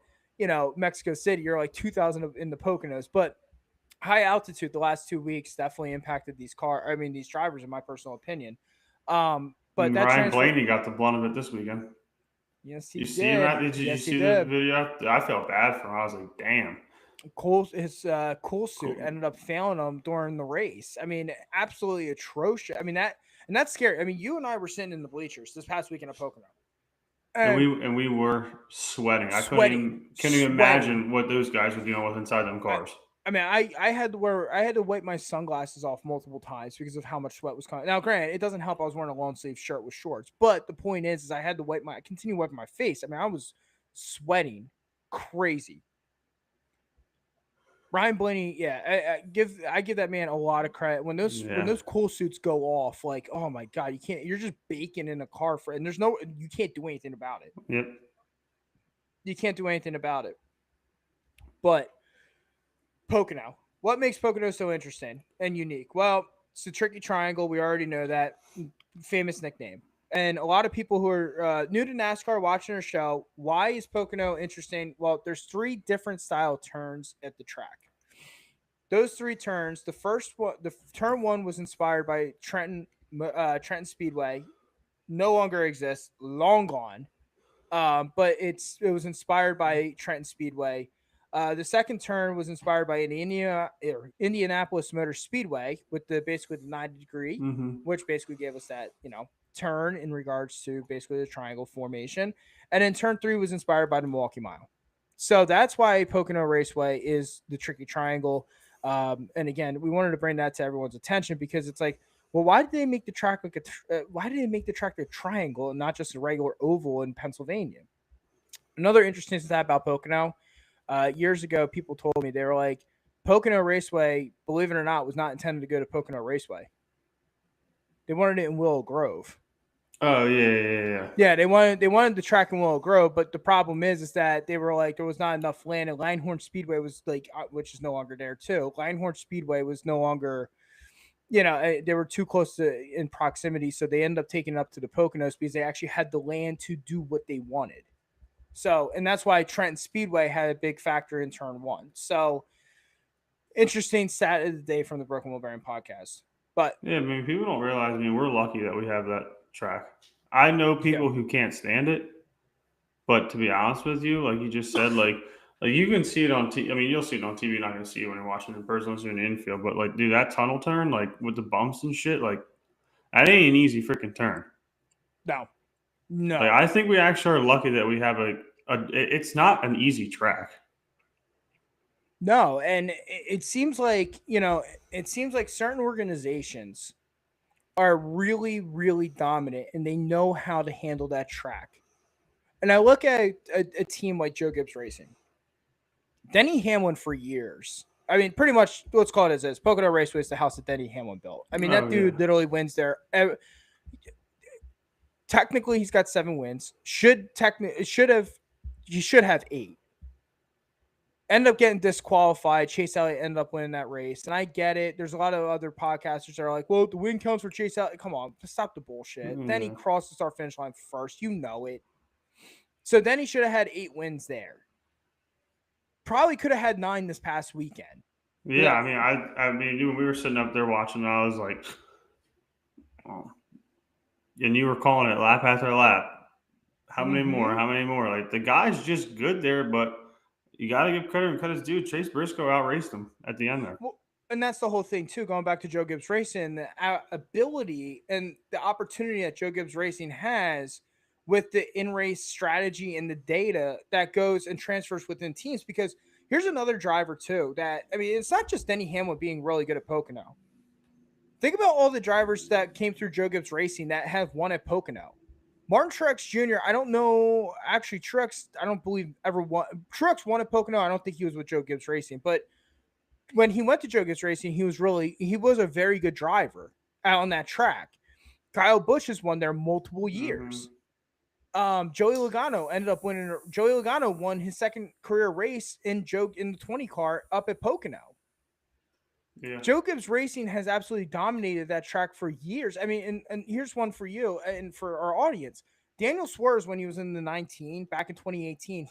Mexico City. You're like 2,000 in the Poconos, but high altitude the last 2 weeks definitely impacted these drivers, in my personal opinion. But And that Ryan transfer, Blaney got the blunt of it this weekend. yes, he You see him did. out? Did you Yes, he see the did. video? I felt bad for him. I was like, damn. His cool suit ended up failing him during the race. I mean, absolutely atrocious. I mean that's scary. I mean, you and I were sitting in the bleachers this past weekend at Pocono, And and we were sweating. I sweating, couldn't even sweating. imagine what those guys were dealing with inside them cars. I had to wipe my sunglasses off multiple times because of how much sweat was coming. Now, granted, it doesn't help. I was wearing a long sleeve shirt with shorts, but the point is I had to continue wiping my face. I mean, I was sweating crazy. Ryan Blaney, yeah, I give that man a lot of credit. When those cool suits go off, like, oh my god, you're just baking in a car and you can't do anything about it. Yep. You can't do anything about it. But Pocono, what makes Pocono so interesting and unique? Well, it's the Tricky Triangle. We already know that famous nickname. And a lot of people who are new to NASCAR watching our show, why is Pocono interesting? Well, there's 3 different style turns at the track. Those 3 turns, the first one, the turn 1 was inspired by Trenton Speedway, no longer exists, long gone. But it was inspired by Trenton Speedway. The second turn was inspired by Indianapolis Motor Speedway with basically the 90-degree, which basically gave us that turn in regards to basically the triangle formation. And then turn 3 was inspired by the Milwaukee Mile. So that's why Pocono Raceway is the Tricky Triangle. And again, we wanted to bring that to everyone's attention because it's like, well, why did they make the track why did they make the track a triangle and not just a regular oval in Pennsylvania? Another interesting stat about Pocono, years ago, people told me, they were like, Pocono Raceway, believe it or not, was not intended to go to Pocono Raceway. They wanted it in Willow Grove. Oh yeah. Yeah, they wanted the track in Willow Grove, but the problem is that they were like, there was not enough land, and Langhorne Speedway was like, which is no longer there too. Langhorne Speedway was no longer, they were too close in proximity, so they ended up taking it up to the Poconos because they actually had the land to do what they wanted. So, and that's why Trenton Speedway had a big factor in turn 1. So, interesting stat of the day from the Brooklyn Wolverine podcast. But yeah, I mean, people don't realize. I mean, we're lucky that we have that track. I know people who can't stand it, but to be honest with you, like you just said, like you can see it on TV. I mean, you'll see it on TV. You're not going to see it when you're watching in person, unless you're in the infield. But like, dude, that tunnel turn, like with the bumps and shit, like that ain't an easy freaking turn. no. Like, I think we actually are lucky that we have it's not an easy track. No, and it seems like, it seems like certain organizations are really, really dominant and they know how to handle that track. And I look at a team like Joe Gibbs Racing. Denny Hamlin for years. I mean, pretty much, let's call it as is. Pocono Raceway is the house that Denny Hamlin built. I mean, that dude literally wins there. Technically, he's got 7 wins. He should have 8. Ended up getting disqualified. Chase Elliott ended up winning that race. And I get it. There's a lot of other podcasters that are like, well, the win counts for Chase Elliott. Come on, stop the bullshit. Then he crossed the start finish line first. You know it. So then he should have had 8 wins there. Probably could have had 9 this past weekend. Yeah, I mean, when we were sitting up there watching, I was like, oh. And you were calling it lap after lap. How many more? How many more? Like, the guy's just good there, but you got to give credit and cut his due. Chase Briscoe outraced him at the end there. Well, and that's the whole thing, too. Going back to Joe Gibbs Racing, the ability and the opportunity that Joe Gibbs Racing has with the in-race strategy and the data that goes and transfers within teams. Because here's another driver, too, that, I mean, it's not just Denny Hamlin being really good at Pocono. Think about all the drivers that came through Joe Gibbs Racing that have won at Pocono. Martin Truex Jr., I don't know. Actually, Truex, I don't believe ever won. Truex won at Pocono. I don't think he was with Joe Gibbs Racing. But when he went to Joe Gibbs Racing, he was a very good driver out on that track. Kyle Busch has won there multiple years. Joey Logano ended up winning. Joey Logano won his second career race in the 20 car up at Pocono. Yeah. Joe Gibbs Racing has absolutely dominated that track for years. I mean, and here's one for you and for our audience. Daniel Suarez, when he was in the 19 back in 2018,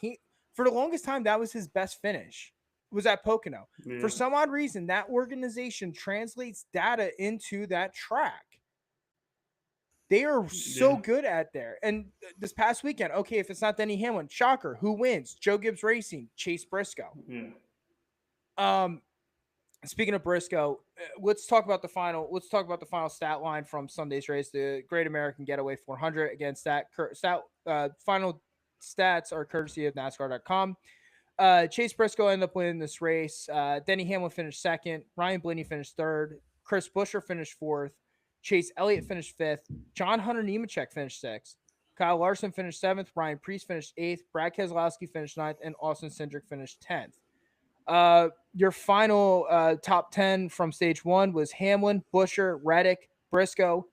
for the longest time, that was his best finish, was at Pocono. Yeah. For some odd reason, that organization translates data into that track. They are so good at there. And this past weekend, okay, if it's not Denny Hamlin, shocker, who wins? Joe Gibbs Racing, Chase Briscoe. Yeah. Speaking of Briscoe, let's talk about the final stat line from Sunday's race, the Great American Getaway 400. Again, final stats are courtesy of NASCAR.com. Chase Briscoe ended up winning this race. Denny Hamlin finished second. Ryan Blaney finished third. Chris Buescher finished fourth. Chase Elliott finished fifth. John Hunter Nemechek finished sixth. Kyle Larson finished seventh. Ryan Preece finished eighth. Brad Keselowski finished ninth. And Austin Cindric finished 10th. Your final top 10 from stage 1 was Hamlin, Buescher, Reddick, Briscoe,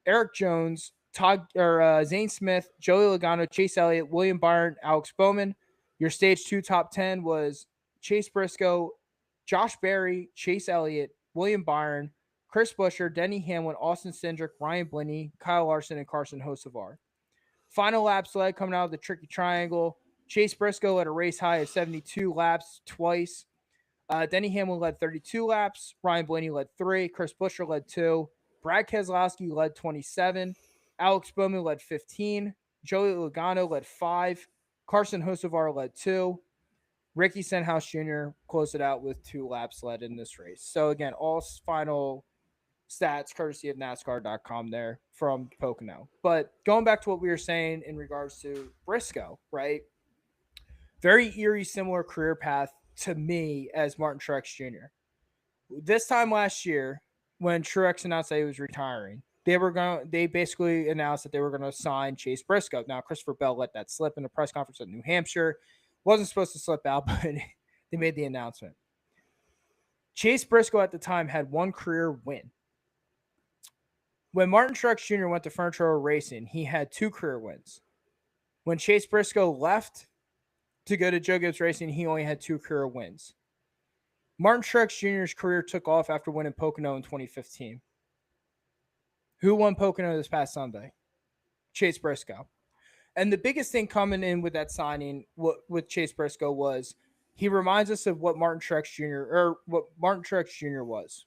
Eric Jones, Zane Smith, Joey Logano, Chase Elliott, William Byron, Alex Bowman. Your stage 2 top 10 was Chase Briscoe, Josh Berry, Chase Elliott, William Byron, Chris Buescher, Denny Hamlin, Austin Cindric, Ryan Blaney, Kyle Larson, and Carson Hocevar. Final laps led coming out of the Tricky Triangle. Chase Briscoe led a race high of 72 laps twice. Denny Hamlin led 32 laps. Ryan Blaney led 3. Chris Buescher led 2. Brad Keselowski led 27. Alex Bowman led 15. Joey Logano led 5. Carson Hocevar led 2. Ricky Stenhouse Jr. closed it out with 2 laps led in this race. So, again, all final stats courtesy of NASCAR.com there from Pocono. But going back to what we were saying in regards to Briscoe, right? Very eerie, similar career path to me as Martin Truex Jr. This time last year, when Truex announced that he was retiring, they basically announced that they were going to sign Chase Briscoe. Now, Christopher Bell let that slip in a press conference at New Hampshire. Wasn't supposed to slip out, but they made the announcement. Chase Briscoe at the time had 1 career win. When Martin Truex Jr. went to Furniture Row Racing, he had 2 career wins. When Chase Briscoe left to go to Joe Gibbs Racing, he only had 2 career wins. Martin Truex Jr.'s career took off after winning Pocono in 2015. Who won Pocono this past Sunday? Chase Briscoe. And the biggest thing coming in with that signing with Chase Briscoe was he reminds us of what Martin Truex Jr. Was.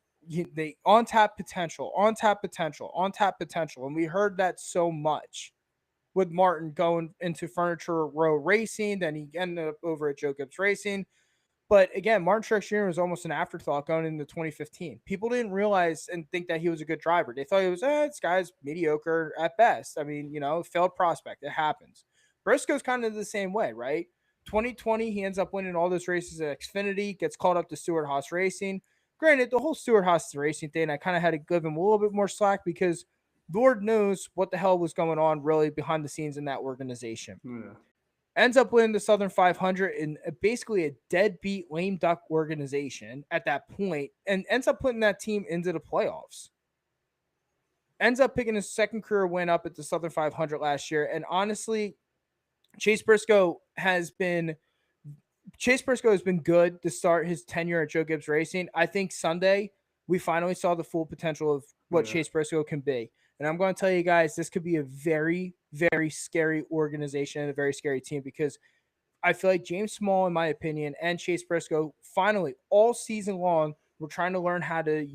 They on tap potential, on tap potential, on tap potential. And we heard that so much with Martin going into Furniture Row Racing. Then he ended up over at Joe Gibbs Racing. But again, Martin Truex Jr. was almost an afterthought going into 2015. People didn't realize and think that he was a good driver. They thought he was, this guy's mediocre at best. I mean, failed prospect. It happens. Briscoe's kind of the same way, right? 2020, he ends up winning all those races at Xfinity, gets called up to Stewart-Haas Racing. Granted, the whole Stewart-Haas Racing thing, I kind of had to give him a little bit more slack because Lord knows what the hell was going on really behind the scenes in that organization. Yeah. Ends up winning the Southern 500 in basically a deadbeat lame duck organization at that point, and ends up putting that team into the playoffs. Ends up picking his second career win up at the Southern 500 last year. And honestly, Chase Briscoe has been good to start his tenure at Joe Gibbs Racing. I think Sunday we finally saw the full potential of what Chase Briscoe can be. And I'm going to tell you guys, this could be a very, very scary organization and a very scary team because I feel like James Small, in my opinion, and Chase Briscoe finally all season long were trying to learn how to,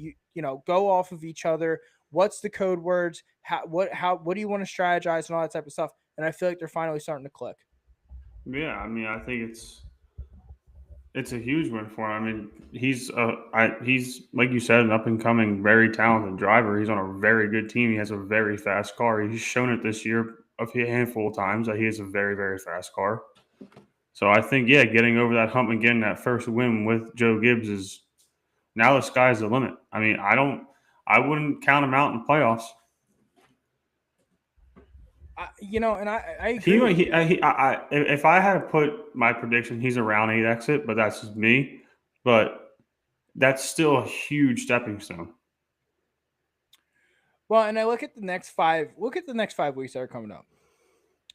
go off of each other. What's the code words? What do you want to strategize and all that type of stuff? And I feel like they're finally starting to click. Yeah, I mean, I think it's a huge win for him. I mean, he's like you said, an up and coming, very talented driver. He's on a very good team. He has a very fast car. He's shown it this year a handful of times that he has a very, very fast car. So I think, getting over that hump and getting that first win with Joe Gibbs is now the sky's the limit. I mean, I wouldn't count him out in the playoffs. And I agree. If I had to put my prediction, he's a round 8 exit, but that's just me. But that's still a huge stepping stone. Well, and I look at the next 5 weeks that are coming up.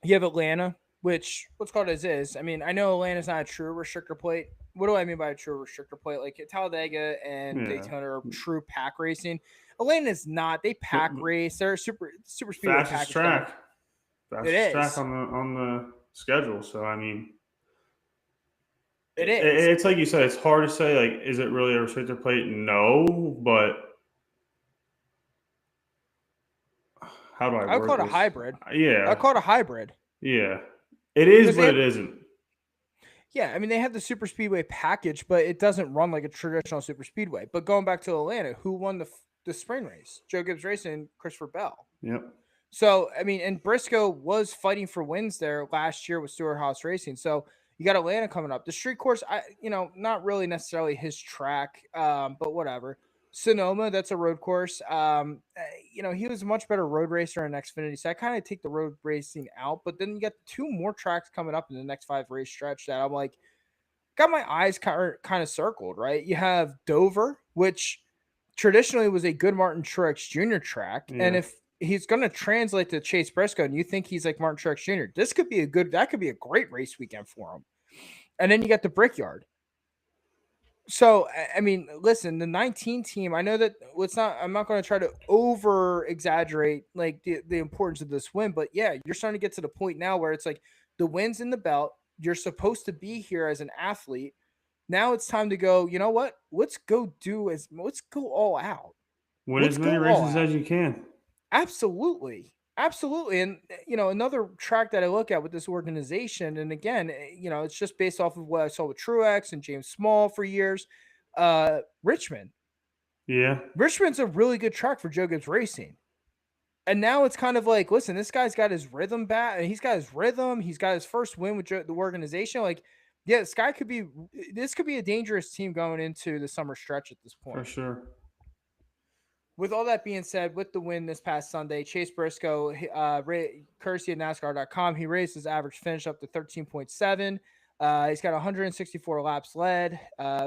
You have Atlanta, which let's call it as is. I mean, I know Atlanta's not a true restrictor plate. What do I mean by a true restrictor plate? Like Talladega and Daytona are true pack racing. Atlanta's not. They pack race. They're super speedway fastest track. Fastest track on the schedule. So I mean, it is. It's like you said. It's hard to say. Like, is it really a restrictor plate? No, but how do I? I would call it a hybrid. Yeah, I call it a hybrid. Yeah, it is, but it isn't. Yeah, I mean, they have the super speedway package, but it doesn't run like a traditional super speedway. But going back to Atlanta, who won the spring race? Joe Gibbs Racing and Christopher Bell. Yep. So, I mean, and Briscoe was fighting for wins there last year with Stewart-Haas Racing. So you got Atlanta coming up. The street course, not really necessarily his track, but whatever. Sonoma, that's a road course. He was a much better road racer in Xfinity, so I kind of take the road racing out. But then you got 2 more tracks coming up in the next 5 race stretch that I'm like, got my eyes kind of circled, right? You have Dover, which traditionally was a good Martin Truex Jr. track, and if he's going to translate to Chase Briscoe, and you think he's like Martin Truex Jr., that could be a great race weekend for him. And then you got the Brickyard. So, I mean, listen, the 19 team, I know that I'm not going to try to over exaggerate like the importance of this win, but yeah, you're starting to get to the point now where it's like the win's in the belt. You're supposed to be here as an athlete. Now it's time to go, you know what? Let's go all out. Win as many races as you can. Absolutely. Absolutely. And, another track that I look at with this organization, and again, it's just based off of what I saw with Truex and James Small for years, Richmond. Yeah. Richmond's a really good track for Joe Gibbs Racing. And now it's kind of like, listen, this guy's got his rhythm back, and he's got his rhythm. He's got his first win with the organization. Like, yeah, this could be a dangerous team going into the summer stretch at this point. For sure. With all that being said, with the win this past Sunday, Chase Briscoe, courtesy of NASCAR.com, he raised his average finish up to 13.7. He's got 164 laps led,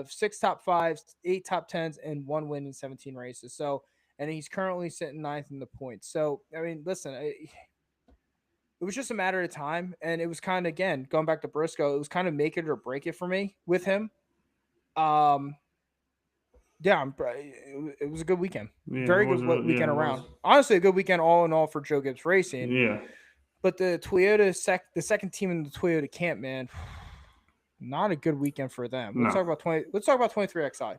6 top 5s, 8 top 10s, and 1 win in 17 races. So, and he's currently sitting 9th in the points. So, I mean, listen, it was just a matter of time. And it was kind of, again, going back to Briscoe, it was kind of make it or break it for me with him. Yeah, it was a good weekend. Very good weekend around. Honestly, a good weekend all in all for Joe Gibbs Racing. Yeah. But the second team in the Toyota camp, man, not a good weekend for them. Let's No. talk about Let's talk about 23XI.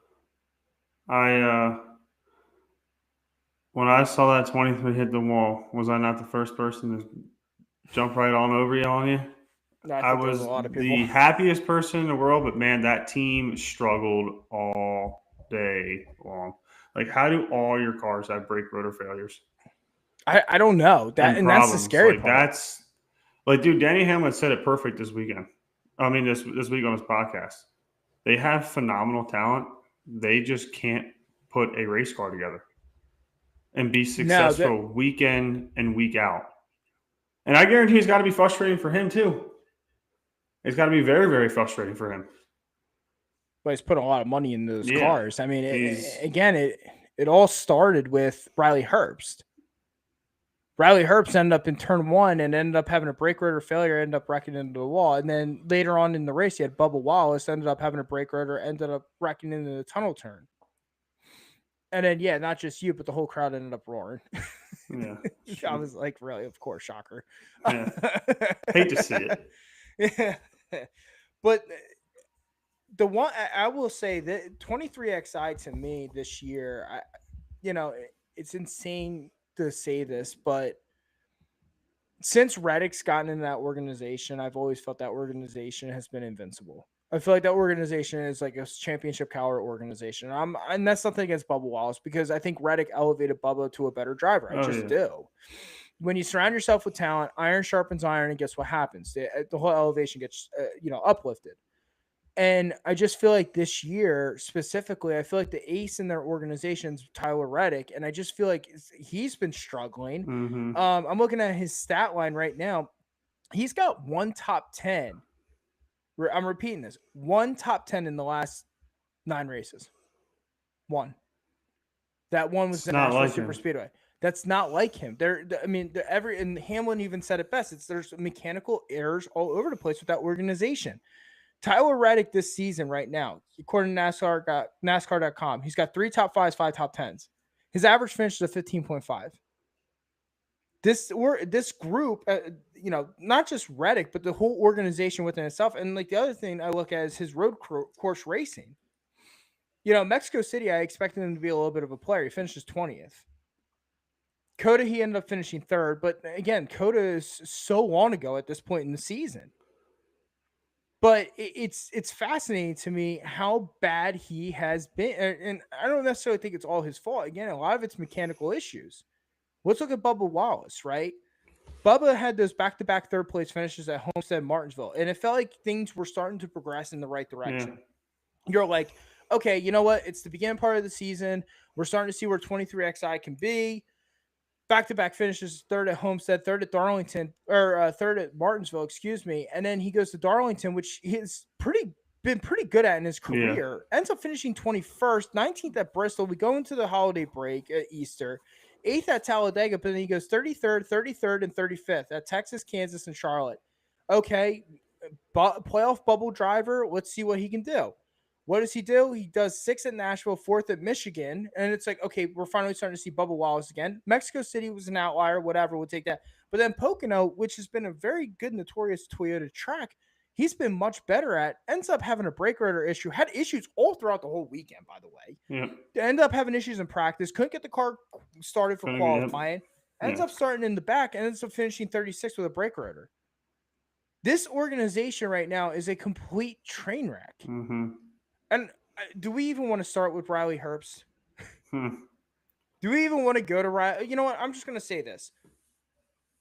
When I saw that 23 hit the wall, was I not the first person to jump right on over you on you? No, I think there was a lot of people. the happiest person in the world, but man, that team struggled all day long. Like, how do all your cars have brake rotor failures? I don't know that, and that's the scary like, part. That's like, dude, Danny Hamlin said it perfect this weekend. I mean, this week on his podcast, they have phenomenal talent. They just can't put a race car together and be successful week in and week out. And I guarantee it's got to be frustrating for him too. It's got to be very, very frustrating for him. But he's put a lot of money in those cars. I mean, it all started with Riley Herbst. Riley Herbst ended up in turn 1 and ended up having a brake rotor failure, ended up wrecking into the wall. And then later on in the race, he had Bubba Wallace, ended up having a brake rotor, ended up wrecking into the tunnel turn. And then, not just you, but the whole crowd ended up roaring. Yeah. I was like, really? Of course, shocker. Yeah. Hate to see it. Yeah. But the one, I will say that 23XI to me this year, it's insane to say this, but since Reddick's gotten into that organization, I've always felt that organization has been invincible. I feel like that organization is like a championship caliber organization. And that's nothing against Bubba Wallace, because I think Reddick elevated Bubba to a better driver. I just do. When you surround yourself with talent, iron sharpens iron, and guess what happens? The whole elevation gets uplifted. And I just feel like this year specifically, I feel like the ace in their organization's Tyler Reddick, and I just feel like he's been struggling. Mm-hmm. I'm looking at his stat line right now. He's got one top 10. I'm repeating this. One top 10 in the last 9 races. One. That one was the National Super Speedway. That's not like him. And Hamlin even said it best. There's mechanical errors all over the place with that organization. Tyler Reddick this season right now, according to NASCAR.com, he's got 3 top 5s, 5 top 10s. His average finish is a 15.5. This group, not just Reddick, but the whole organization within itself. And like the other thing I look at is his road course racing. Mexico City, I expected him to be a little bit of a player. He finishes 20th. COTA, he ended up finishing 3rd. But again, COTA is so long ago at this point in the season. But it's fascinating to me how bad he has been. And I don't necessarily think it's all his fault. Again, a lot of it's mechanical issues. Let's look at Bubba Wallace, right? Bubba had those back-to-back third-place finishes at Homestead and Martinsville, and it felt like things were starting to progress in the right direction. Yeah. You're like, okay, you know what? It's the beginning part of the season. We're starting to see where 23XI can be. Back-to-back finishes, 3rd at Homestead, 3rd at Darlington, or 3rd at Martinsville, excuse me. And then he goes to Darlington, which he's been pretty good at in his career. Yeah. Ends up finishing 21st, 19th at Bristol. We go into the holiday break at Easter, 8th at Talladega, but then he goes 33rd, 33rd, and 35th at Texas, Kansas, and Charlotte. Okay, playoff bubble driver. Let's see what he can do. What does he do? He does 6th at Nashville, 4th at Michigan. And it's like, okay, we're finally starting to see Bubba Wallace again. Mexico City was an outlier, whatever, we'll take that. But then Pocono, which has been a very good, notorious Toyota track, he's been much better at, ends up having a brake rotor issue, had issues all throughout the whole weekend, by the way. Yeah. Ended up having issues in practice, couldn't get the car started for qualifying. Ends up starting in the back, and ends up finishing 36th with a brake rotor. This organization right now is a complete train wreck. Mm-hmm. And do we even want to start with Riley Herbst? Do we even want to go to Riley? You know what? I'm just going to say this.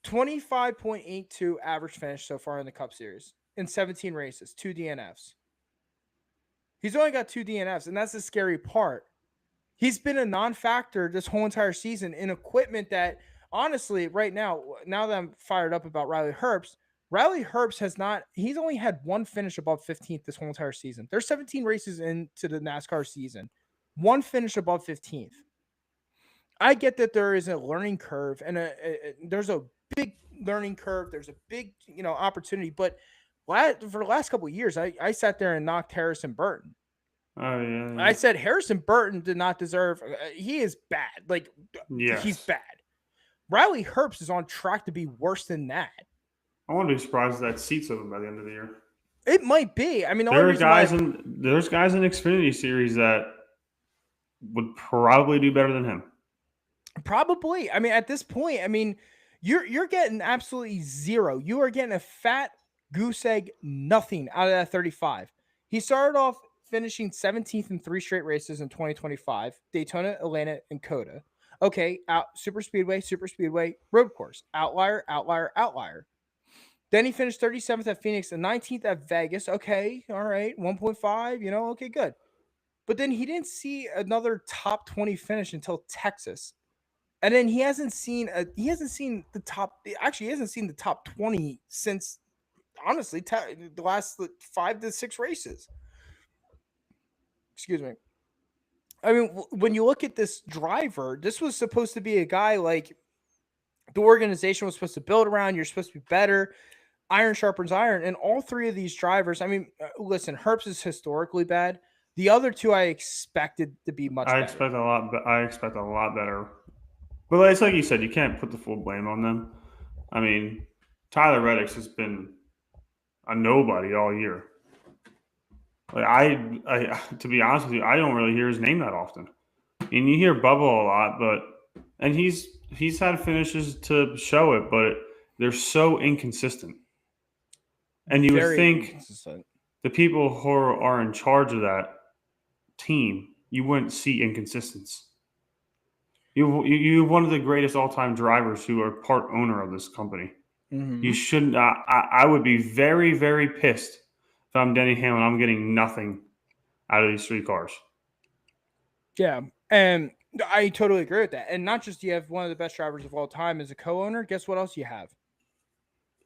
25.82 average finish so far in the Cup Series in 17 races, 2 DNFs. He's only got 2 DNFs, and that's the scary part. He's been a non-factor this whole entire season in equipment that, honestly, right now that I'm fired up about Riley Herbst he's only had 1 finish above 15th this whole entire season. There's 17 races into the NASCAR season. 1 finish above 15th. I get that there is a learning curve and there's a big learning curve. There's a big, opportunity. But for the last couple of years, I sat there and knocked Harrison Burton. Oh, yeah. I said Harrison Burton did not deserve. He is bad. He's bad. Riley Herbst is on track to be worse than that. I wouldn't be surprised if that seats open by the end of the year. It might be. I mean, the There only are reason guys why, there's guys in Xfinity Series that would probably do better than him. probably. I mean, at this point, I mean, you're getting absolutely zero. You are getting a fat goose egg nothing out of that 35. He started off finishing 17th in 3 straight races in 2025: Daytona, Atlanta, and Coda. Okay, out super speedway, road course, outlier, outlier, outlier. Then he finished 37th at Phoenix and 19th at Vegas. Okay, all right, 1.5, okay, good. But then he didn't see another top 20 finish until Texas. And then he hasn't seen the top, actually he hasn't seen the top 20 since, honestly, the last 5 to 6 races. Excuse me. I mean, when you look at this driver, this was supposed to be a guy like the organization was supposed to build around. You're supposed to be better. Iron sharpens iron. And all 3 of these drivers, I mean, listen, Herbst is historically bad. The other 2 I expected to be much better. I expect a lot better. But it's like you said, you can't put the full blame on them. I mean, Tyler Reddick's has been a nobody all year. Like I to be honest with you, I don't really hear his name that often. And you hear Bubba a lot, and he's had finishes to show it, but they're so inconsistent. And you would think the people who are in charge of that team, you wouldn't see inconsistency. You're one of the greatest all-time drivers who are part owner of this company. Mm-hmm. You shouldn't. I would be very, very pissed if I'm Denny Hamlin. I'm getting nothing out of these 3 cars. Yeah, and I totally agree with that. And not just you have one of the best drivers of all time as a co-owner. Guess what else you have?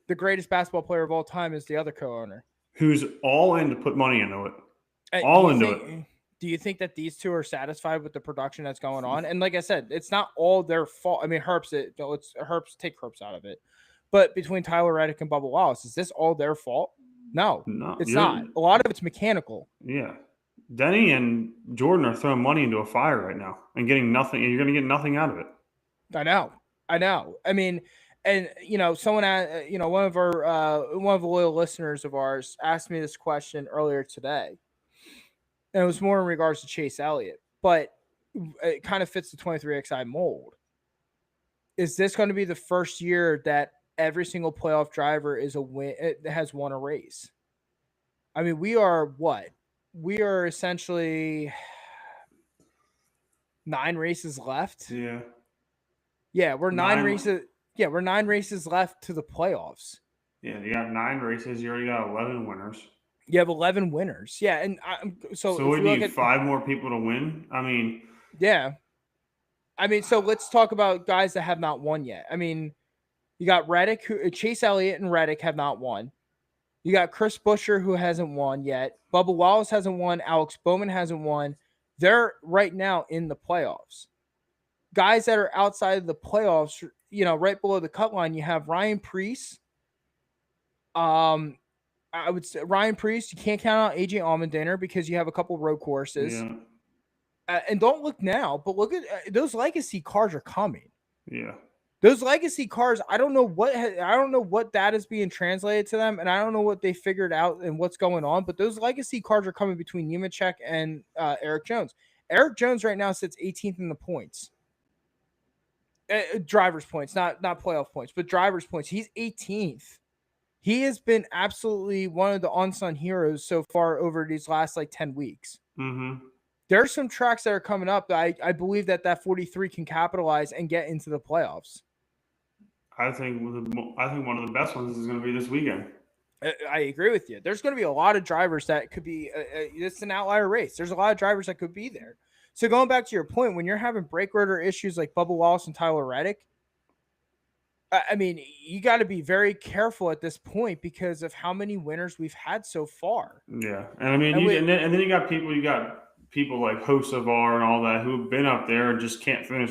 The greatest basketball player of all time is the other co-owner, who's all in to put money into it. Do you think that these 2 are satisfied with the production that's going on? And like I said, it's not all their fault. I mean, Herbst, take Herbst out of it. But between Tyler Reddick and Bubba Wallace, is this all their fault? No, it's not. A lot of it's mechanical. Yeah. Denny and Jordan are throwing money into a fire right now and getting nothing, and you're going to get nothing out of it. I know. I mean, and someone, one of the loyal listeners of ours asked me this question earlier today, and it was more in regards to Chase Elliott, but it kind of fits the 23XI mold. Is this going to be the first year that every single playoff driver has won a race? I mean, we are essentially 9 races left. Yeah, we're 9 races. Yeah, we're 9 races left to the playoffs. Yeah, you got 9 races. You already got 11 winners. You have 11 winners. Yeah, and so we need 5 more people to win. I mean, yeah. I mean, so let's talk about guys that have not won yet. I mean, you got Reddick, Chase Elliott and Reddick have not won. You got Chris Buescher, who hasn't won yet. Bubba Wallace hasn't won. Alex Bowman hasn't won. They're right now in the playoffs. Guys that are outside of the playoffs, right below the cut line, you have Ryan Preece. I would say Ryan Preece. You can't count out AJ Allmendinger because you have a couple road courses. Yeah. And don't look now, but look at those legacy cars are coming. Yeah. Those legacy cars, I don't know what that is being translated to them, and I don't know what they figured out and what's going on. But those legacy cars are coming between Nemechek and Eric Jones. Eric Jones right now sits 18th in the points, driver's points, not playoff points, but driver's points. He's 18th. He has been absolutely one of the unsung heroes so far over these last 10 weeks. Mm-hmm. There's some tracks that are coming up that I believe that 43 can capitalize and get into the playoffs. I think one of the best ones is going to be this weekend. I agree with you. There's going to be a lot of drivers that could be. It's an outlier race. There's a lot of drivers that could be there. So going back to your point, when you're having brake rotor issues like Bubba Wallace and Tyler Reddick, I mean, you got to be very careful at this point because of how many winners we've had so far. Yeah, and I mean, and then you got people like Hocevar and all that who've been up there and just can't finish.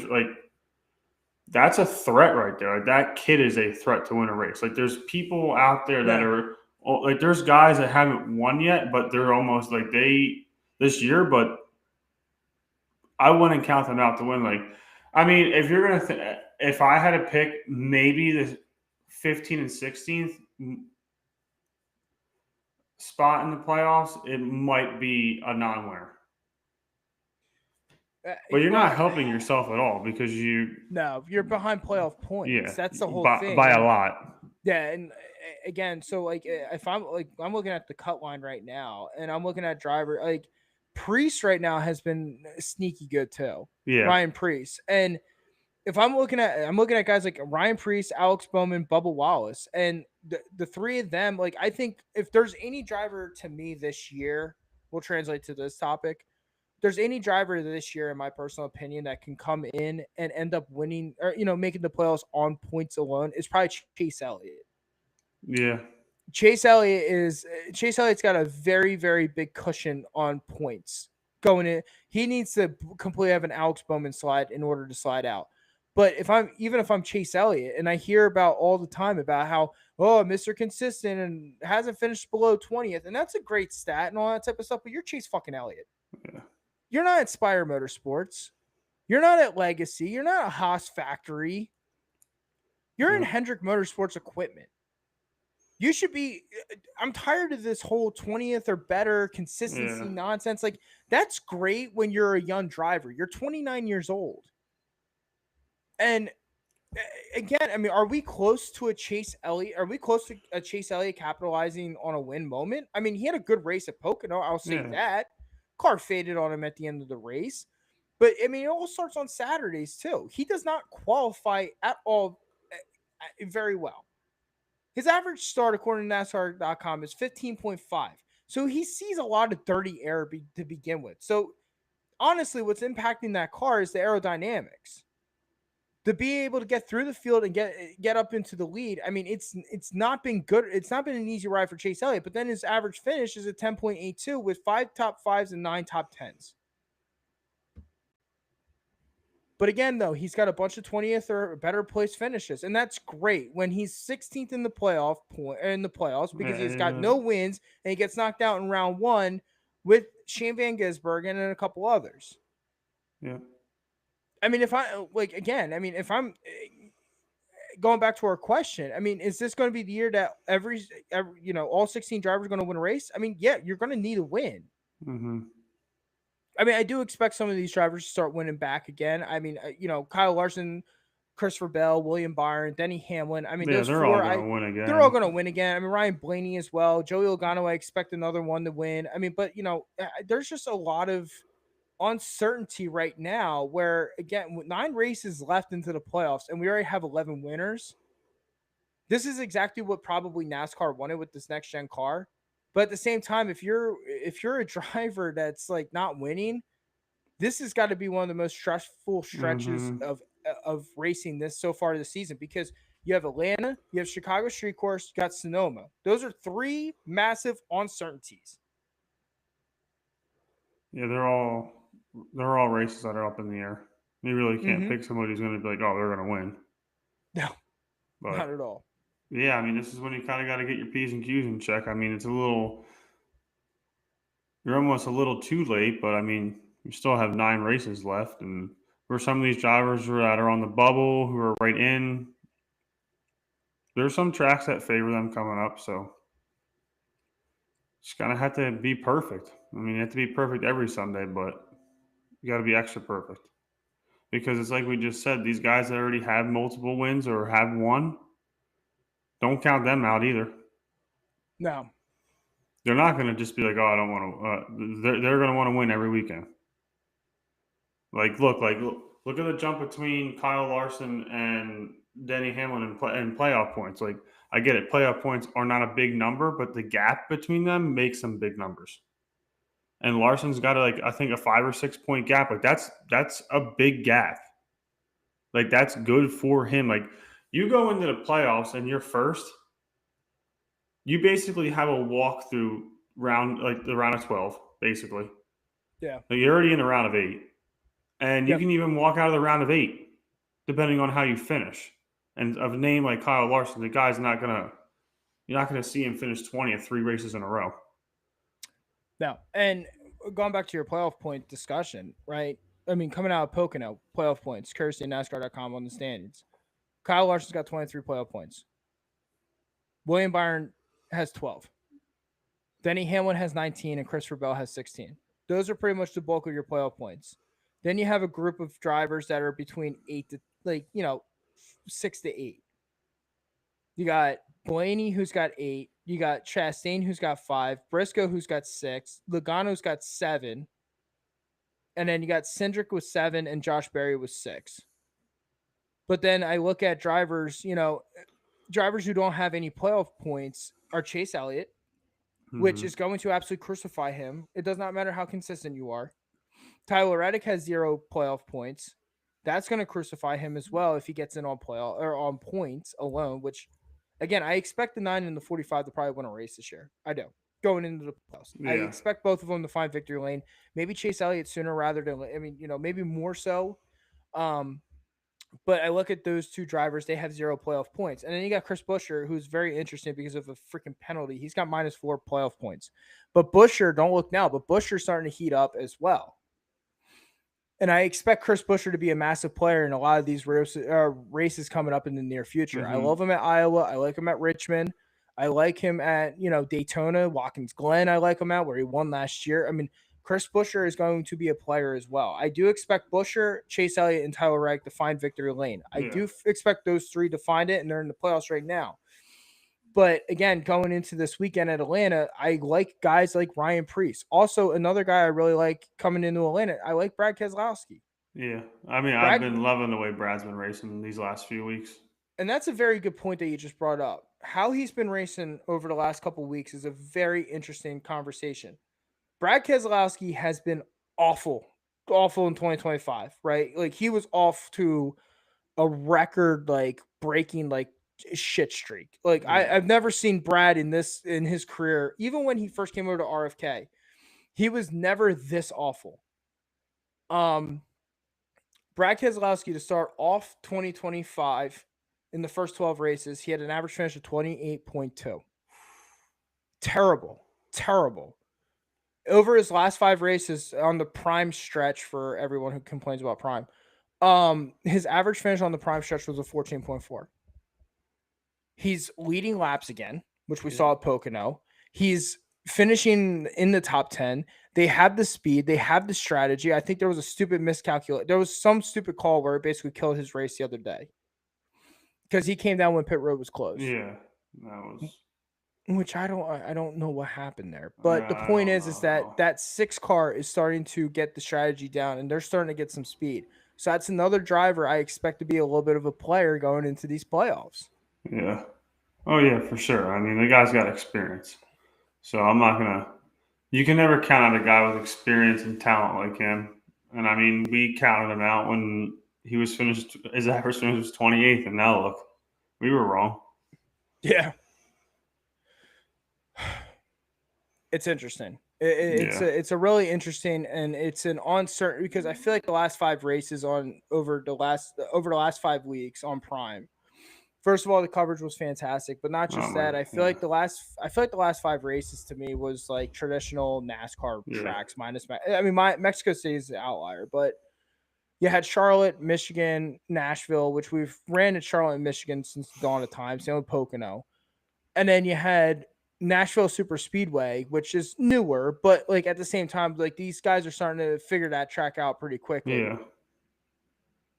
That's a threat right there. That kid is a threat to win a race. There's people out there that are there's guys that haven't won yet, but they're almost this year. But I wouldn't count them out to win. I mean, if you're gonna, if I had to pick, maybe the 15th and 16th spot in the playoffs, it might be a non-winner. But you're not helping yourself at all because no, you're behind playoff points. Yeah, That's the whole thing. By a lot. Yeah, and again, so like if I'm looking at the cut line right now, and I'm looking at driver like Priest right now has been sneaky good too. Yeah, Ryan Priest, and if I'm looking at guys like Ryan Priest, Alex Bowman, Bubba Wallace, and the three of them, like I think if there's any driver to me this year, will translate to this topic. If there's any driver this year, in my personal opinion, that can come in and end up winning or making the playoffs on points alone, is probably Chase Elliott. Yeah. Chase Elliott's got a very, very big cushion on points going in. He needs to completely have an Alex Bowman slide in order to slide out. But if I'm Chase Elliott and I hear about all the time about how, Mr. Consistent and hasn't finished below 20th, and that's a great stat and all that type of stuff, but you're Chase fucking Elliott. Yeah. You're not at Spire Motorsports. You're not at Legacy. You're not at Haas Factory. You're in Hendrick Motorsports Equipment. You should be. I'm tired of this whole 20th or better consistency nonsense. Like, that's great when you're a young driver. You're 29 years old. And again, I mean, are we close to a Chase Elliott? Are we close to a Chase Elliott capitalizing on a win moment? I mean, he had a good race at Pocono. I'll say that. Car faded on him at the end of the race. But, I mean, it all starts on Saturdays, too. He does not qualify at all very well. His average start, according to NASCAR.com, is 15.5. So he sees a lot of dirty air to begin with. So, honestly, what's impacting that car is the aerodynamics. To be able to get through the field and get up into the lead, I mean, it's not been good. It's not been an easy ride for Chase Elliott. But then his average finish is a 10.82 with 5 top 5s and 9 top 10s. But again, though, he's got a bunch of 20th or better place finishes, and that's great when he's 16th in the playoffs because he's got no wins and he gets knocked out in round 1 with Shane Van Gisbergen and a couple others. Yeah. I mean, if I'm going back to our question, I mean, is this going to be the year that every all 16 drivers are going to win a race? I mean, yeah, you're going to need a win. Mm-hmm. I mean, I do expect some of these drivers to start winning back again. I mean, Kyle Larson, Christopher Bell, William Byron, Denny Hamlin. I mean, those they're four, all going to win again. They're all going to win again. I mean, Ryan Blaney as well. Joey Logano, I expect another one to win. I mean, but, there's just a lot of uncertainty right now where, again, with 9 races left into the playoffs and we already have 11 winners. This is exactly what probably NASCAR wanted with this next gen car. But at the same time, if you're a driver that's like not winning, this has got to be one of the most stressful stretches of racing this so far this season, because you have Atlanta, you have Chicago Street Course, you got Sonoma. Those are 3 massive uncertainties. Yeah, they're all races that are up in the air. You really can't pick somebody who's going to be like, they're going to win. No, not at all. Yeah, I mean, this is when you kind of got to get your P's and Q's in check. I mean, you're almost a little too late, but I mean, you still have 9 races left. And for some of these drivers that are on the bubble, who are right in, there's some tracks that favor them coming up. So just kind of have to be perfect. I mean, you have to be perfect every Sunday, but you got to be extra perfect. Because it's like we just said, these guys that already have multiple wins or have won, don't count them out either. No. They're not going to just be like, I don't want to. They're going to want to win every weekend. Look at the jump between Kyle Larson and Denny Hamlin in playoff points. Like, I get it. Playoff points are not a big number, but the gap between them makes some big numbers. And Larson's got I think a 5 or 6 point gap. Like, that's a big gap. Like, that's good for him. Like, you go into the playoffs and you're first, you basically have a walkthrough round, like the round of 12, basically. Yeah. Like, you're already in the round of 8. And you can even walk out of the round of 8, depending on how you finish. And of a name like Kyle Larson, the guy's you're not gonna see him finish 20th 3 races in a row. No. And going back to your playoff point discussion, right? I mean, coming out of Pocono, playoff points, courtesy of NASCAR.com on the standings. Kyle Larson's got 23 playoff points. William Byron has 12. Denny Hamlin has 19, and Christopher Bell has 16. Those are pretty much the bulk of your playoff points. Then you have a group of drivers that are between 6 to 8. You got Blaney, who's got 8. You got Chastain, who's got 5. Briscoe, who's got 6. Logano's got 7. And then you got Cindric with 7 and Josh Berry with 6. But then I look at drivers, drivers who don't have any playoff points are Chase Elliott, which is going to absolutely crucify him. It does not matter how consistent you are. Tyler Reddick has 0 playoff points. That's going to crucify him as well if he gets in on playoff or on points alone, which, again, I expect the 9 and the 45 to probably win a race this year. I do. Going into the playoffs. Yeah. I expect both of them to find victory lane. Maybe Chase Elliott sooner rather than, maybe more so. But I look at those two drivers, they have 0 playoff points. And then you got Chris Buescher, who's very interesting because of a freaking penalty. He's got -4 playoff points. But Buescher, don't look now, but Buescher's starting to heat up as well. And I expect Chris Buescher to be a massive player in a lot of these races coming up in the near future. I love him at Iowa. I like him at Richmond. I like him at, Daytona, Watkins Glen. I like him at where he won last year. I mean, Chris Buescher is going to be a player as well. I do expect Buescher, Chase Elliott, and Tyler Reddick to find victory lane. I do expect those 3 to find it, and they're in the playoffs right now. But again, going into this weekend at Atlanta, I like guys like Ryan Preece. Also, another guy I really like coming into Atlanta, I like Brad Keselowski. Yeah. I mean, I've been loving the way Brad's been racing these last few weeks. And that's a very good point that you just brought up. How he's been racing over the last couple of weeks is a very interesting conversation. Brad Keselowski has been awful in 2025, right? Like, he was off to a record, breaking, shit streak. I've never seen Brad in his career. Even when he first came over to RFK, he was never this awful. Brad Keselowski, to start off 2025 in the first 12 races, he had an average finish of 28.2. Terrible. Over his last 5 races on the prime stretch, for everyone who complains about prime, his average finish on the prime stretch was a 14.4. He's leading laps again, which we saw at Pocono. He's finishing in the top 10. They have the speed. They have the strategy. I think there was a stupid miscalculation. There was some stupid call where it basically killed his race the other day because he came down when pit road was closed. Yeah, that was. Which I don't know what happened there. But the point is that 6 car is starting to get the strategy down, and they're starting to get some speed. So that's another driver I expect to be a little bit of a player going into these playoffs. Yeah. Oh, yeah, for sure. I mean, the guy's got experience. So I'm not going to – you can never count out a guy with experience and talent like him. And, I mean, we counted him out when he was finished – his average finish was 28th, and now look, we were wrong. Yeah. It's interesting. It's a really interesting, and it's an uncertain, because I feel like the last 5 races over the last 5 weeks on Prime. First of all, the coverage was fantastic, but not just that. I feel like the last 5 races to me was like traditional NASCAR tracks minus. I mean, Mexico City is the outlier, but you had Charlotte, Michigan, Nashville, which we've ran at Charlotte and Michigan since the dawn of time. Same with Pocono, and then you had Nashville Super Speedway, which is newer, but like at the same time, like these guys are starting to figure that track out pretty quickly. Yeah.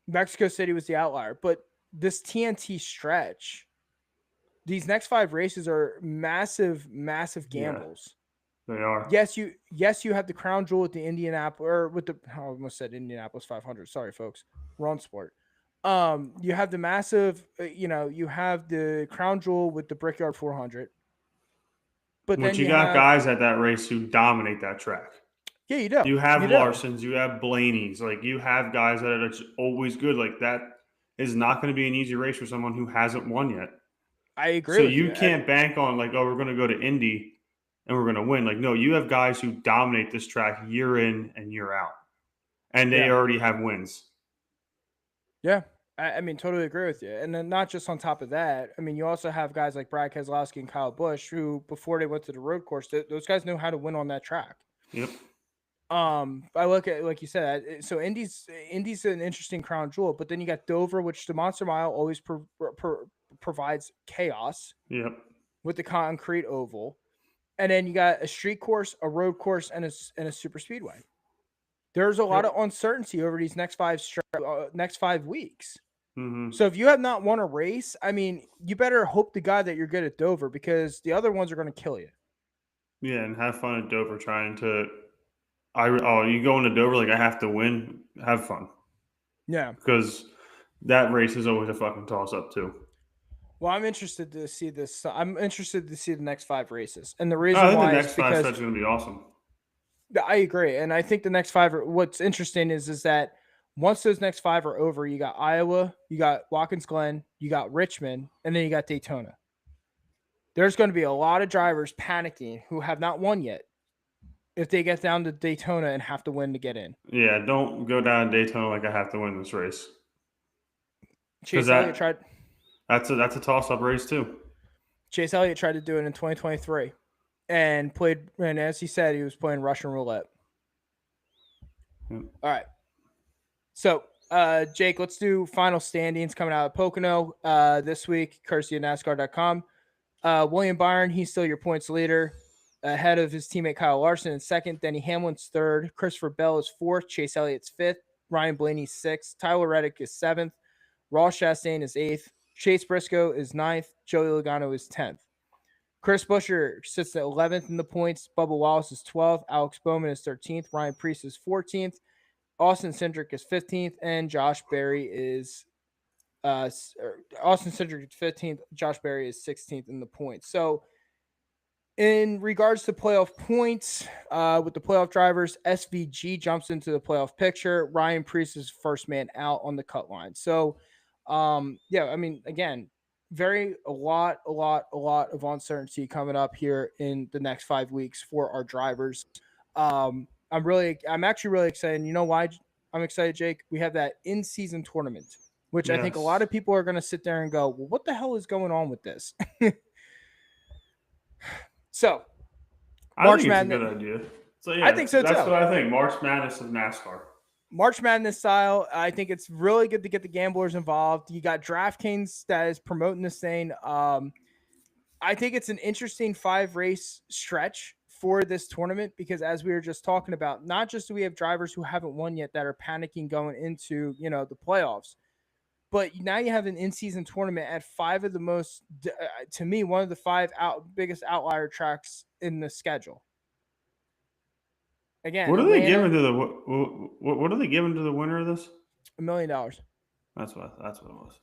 Mexico City was the outlier, but this TNT stretch, these next 5 races are massive gambles. Yeah, they are. Yes, you have the crown jewel with the Indianapolis, or with the, I almost said Indianapolis 500. Sorry, folks. Wrong sport. You have the massive, you have the crown jewel with the Brickyard 400. But then you got guys at that race who dominate that track. Yeah, you do. You have Larsons, you have Blaney's, like you have guys that are always good. Like that is not going to be an easy race for someone who hasn't won yet. I agree. So you can't bank on like, oh, we're going to go to Indy and we're going to win. Like, no, you have guys who dominate this track year in and year out, and they already have wins. Yeah. I mean, totally agree with you. And then not just on top of that, I mean, you also have guys like Brad Keselowski and Kyle Busch who, before they went to the road course, those guys knew how to win on that track. Yep. I look at, like you said, so Indy's an interesting crown jewel, but then you got Dover, which the Monster Mile always provides chaos. Yep. with the concrete oval, and then you got a street course, a road course, and a super speedway. There's a lot of uncertainty over these next 5 weeks. Mm-hmm. So if you have not won a race, I mean, you better hope to God that you're good at Dover because the other ones are going to kill you. Yeah, and have fun at Dover trying to. You go into Dover like I have to win. Have fun. Yeah, because that race is always a fucking toss up too. Well, I'm interested to see this. I'm interested to see the next 5 races, and the I reason think why the is next 5 because sets are going to be awesome. I agree, and I think the next 5. What's interesting is that once those next 5 are over, you got Iowa, you got Watkins Glen, you got Richmond, and then you got Daytona. There's going to be a lot of drivers panicking who have not won yet if they get down to Daytona and have to win to get in. Yeah, don't go down to Daytona like I have to win this race. Chase Elliott tried. That's a toss up race too. Chase Elliott tried to do it in 2023, and played. And as he said, he was playing Russian roulette. Yep. All right. So, Jake, let's do final standings coming out of Pocono this week, courtesy of NASCAR.com. William Byron, he's still your points leader, ahead of his teammate Kyle Larson in second. Denny Hamlin's third. Christopher Bell is fourth. Chase Elliott's fifth. Ryan Blaney's sixth. Tyler Reddick is seventh. Ross Chastain is eighth. Chase Briscoe is ninth. Joey Logano is 10th. Chris Buescher sits at 11th in the points. Bubba Wallace is 12th. Alex Bowman is 13th. Ryan Preece is 14th. Austin Cindric is 15th. And Josh Berry is Austin Cindric is 15th. Josh Berry is 16th in the points. So in regards to playoff points, with the playoff drivers, SVG jumps into the playoff picture. Ryan Preece is first man out on the cut line. So, yeah, I mean, again, a lot of uncertainty coming up here in the next 5 weeks for our drivers. I'm actually really excited. You know why I'm excited, Jake? We have that in-season tournament, which I think a lot of people are going to sit there and go, well, what the hell is going on with this? So, March Madness, a good idea. So yeah, I think so too. That's what I think. March Madness of NASCAR. March Madness style. I think it's really good to get the gamblers involved. You got DraftKings that is promoting this thing. I think it's an interesting 5-race stretch for this tournament because, as we were just talking about, not just do we have drivers who haven't won yet that are panicking going into the playoffs, but now you have an in-season tournament at 5 of the most, to me, one of the 5 biggest outlier tracks in the schedule. Again, what are they giving to the what are they giving to the winner of this? $1 million. That's what it was.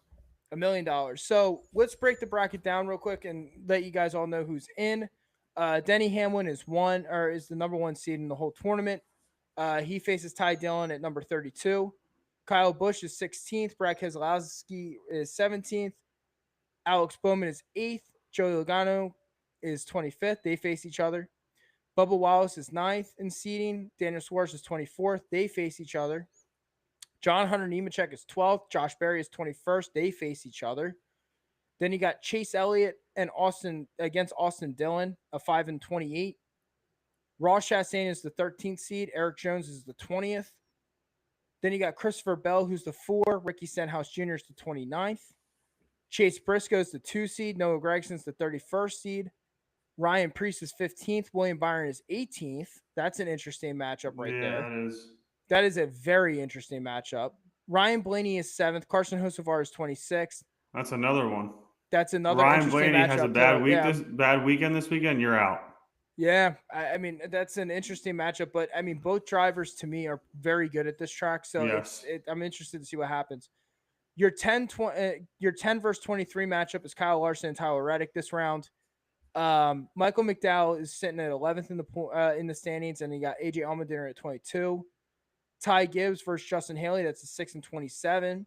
$1 million. So let's break the bracket down real quick and let you guys all know who's in. Denny Hamlin is the number 1 seed in the whole tournament. He faces Ty Dillon at number 32. Kyle Busch is 16th. Brad Keselowski is 17th. Alex Bowman is 8th. Joey Logano is 25th. They face each other. Bubba Wallace is 9th in seeding. Daniel Suarez is 24th. They face each other. John Hunter Nemechek is 12th. Josh Berry is 21st. They face each other. Then you got Chase Elliott and Austin Dillon, a 5 and 28. Ross Chastain is the 13th seed. Eric Jones is the 20th. Then you got Christopher Bell, who's the 4. Ricky Stenhouse Jr. is the 29th. Chase Briscoe is the 2 seed. Noah Gregson's the 31st seed. Ryan Preece is 15th. William Byron is 18th. That's an interesting matchup right there. Yeah, it is. That is a very interesting matchup. Ryan Blaney is 7th. Carson Hocevar is 26th. That's another one. That's another Ryan Blaney matchup has a bad weekend this weekend. You're out. Yeah, I mean, that's an interesting matchup, but I mean, both drivers to me are very good at this track, so yes. I'm interested to see what happens. Your 10 versus 23 matchup is Kyle Larson and Tyler Reddick this round. Michael McDowell is sitting at 11th in the standings, and you got AJ Allmendinger at 22. Ty Gibbs versus Justin Haley, that's a 6 and 27.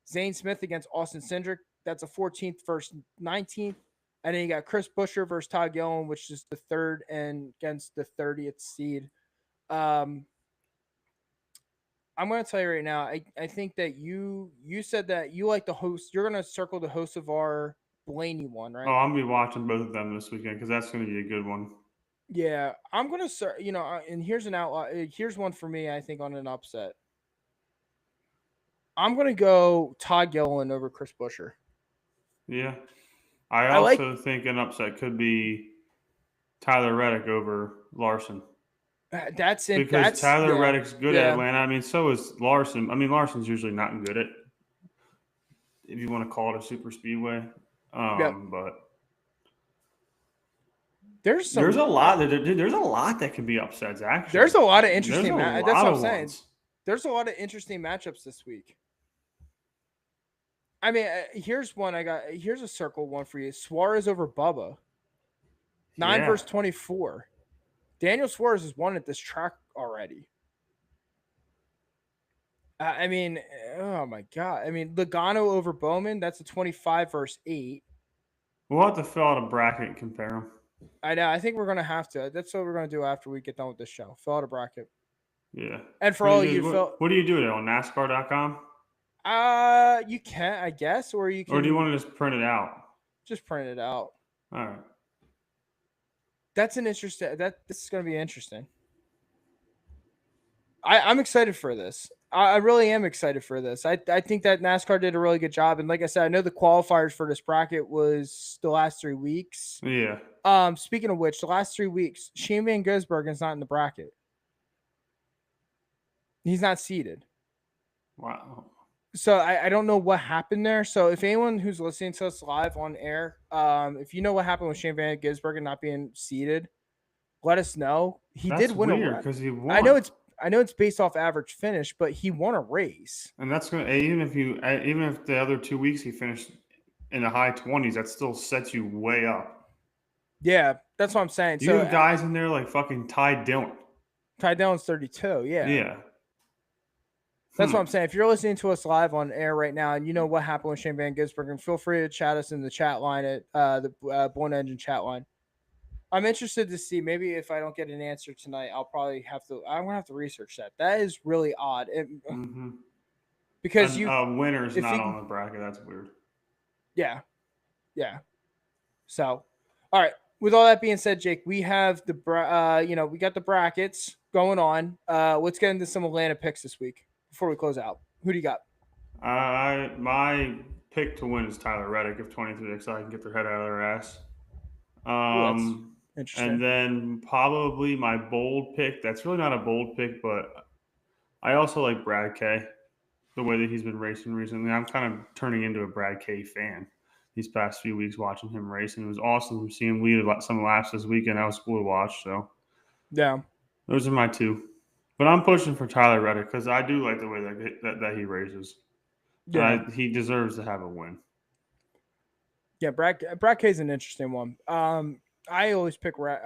Zane Smith against Austin Cindric, that's a 14th versus 19th. And then you got Chris Buescher versus Todd Gilliland, which is the 3rd and against the 30th seed. I'm going to tell you right now, I think that you said that you like the host. You're going to circle the host of our Blaney one, right? Oh, I'm going to be watching both of them this weekend because that's going to be a good one. Yeah, I'm going to, and here's an outlier. Here's one for me, I think, on an upset. I'm going to go Todd Gilliland over Chris Buescher. Yeah. I I like- also think an upset could be Tyler Reddick over Larson. That's it. Because That's Tyler yeah, Reddick's good yeah. at Atlanta. I mean, so is Larson. I mean, Larson's usually not good at, if you want to call it a super speedway. Yep. But There's there's a lot that can be upsets. Actually, There's a lot of There's interesting. a That's lot what I'm of saying. ones. There's a lot of interesting matchups this week. I mean, here's one I got. Here's a circle one for you. Suarez over Bubba. 9 Yeah. versus 24. Daniel Suarez has won at this track already. I mean, oh my god. I mean, Logano over Bowman. That's a 25 versus 8. We'll have to fill out a bracket and compare them. I know. I think we're gonna have to. That's what we're gonna do after we get done with this show. Fill out a bracket. Yeah. And for all you, what do you do there on NASCAR.com? You can, I guess, or you can. Or do you want to just print it out? just print it out? All right. That's an interesting. This is going to be interesting. I'm excited for this. I really am excited for this. I think that NASCAR did a really good job, and like I said, I know the qualifiers for this bracket was the last 3 weeks. Yeah. Speaking of which, the last 3 weeks, Shane Van Gisbergen is not in the bracket. He's not seated. Wow. So I don't know what happened there. So if anyone who's listening to us live on air, if you know what happened with Shane Van Gisbergen not being seated, let us know. That's did win weird a because he won. I know it's based off average finish, but he won a race. And that's going to, even if the other 2 weeks he finished in the high 20s, that still sets you way up. Yeah, that's what I'm saying. You have guys in there like fucking Ty Dillon. Ty Dillon's 32. Yeah. Yeah. That's what I'm saying. If you're listening to us live on air right now and you know what happened with Shane Van Gisbergen, feel free to chat us in the chat line at the Born Engine chat line. I'm interested to see. Maybe if I don't get an answer tonight, I'm gonna have to research that. That is really odd. Because winner's not on the bracket. That's weird. Yeah. So, all right. With all that being said, Jake, we have we got the brackets going on. Let's get into some Atlanta picks this week before we close out. Who do you got? My pick to win is Tyler Reddick if 23XI can get their head out of their ass. That's interesting. And then probably my bold pick. That's really not a bold pick, but I also like Brad K. The way that he's been racing recently, I'm kind of turning into a Brad K fan these past few weeks watching him race, and it was awesome to see him lead some laps this weekend. That was cool to watch. So yeah, those are my two. But I'm pushing for Tyler Reddick because I do like the way that he races. Yeah, he deserves to have a win. Yeah, Brad K is an interesting one. I always pick Brad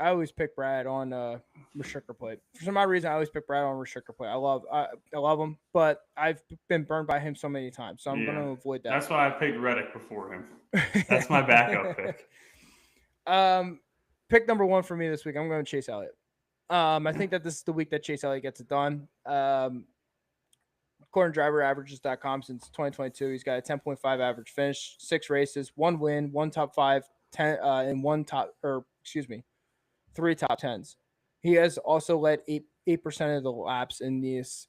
on restrictor plate. For some odd reason, I always pick Brad on restrictor plate. I love him, but I've been burned by him so many times, so I'm going to avoid that. That's why I picked Reddick before him. That's my backup pick. Pick number 1 for me this week, I'm going to Chase Elliott. I think that this is the week that Chase Elliott gets it done. According to driveraverages.com, since 2022, he's got a 10.5 average finish, 6 races, 1 win, 1 top 5, 10 and 3 top 10s. He has also led 8% of the laps in these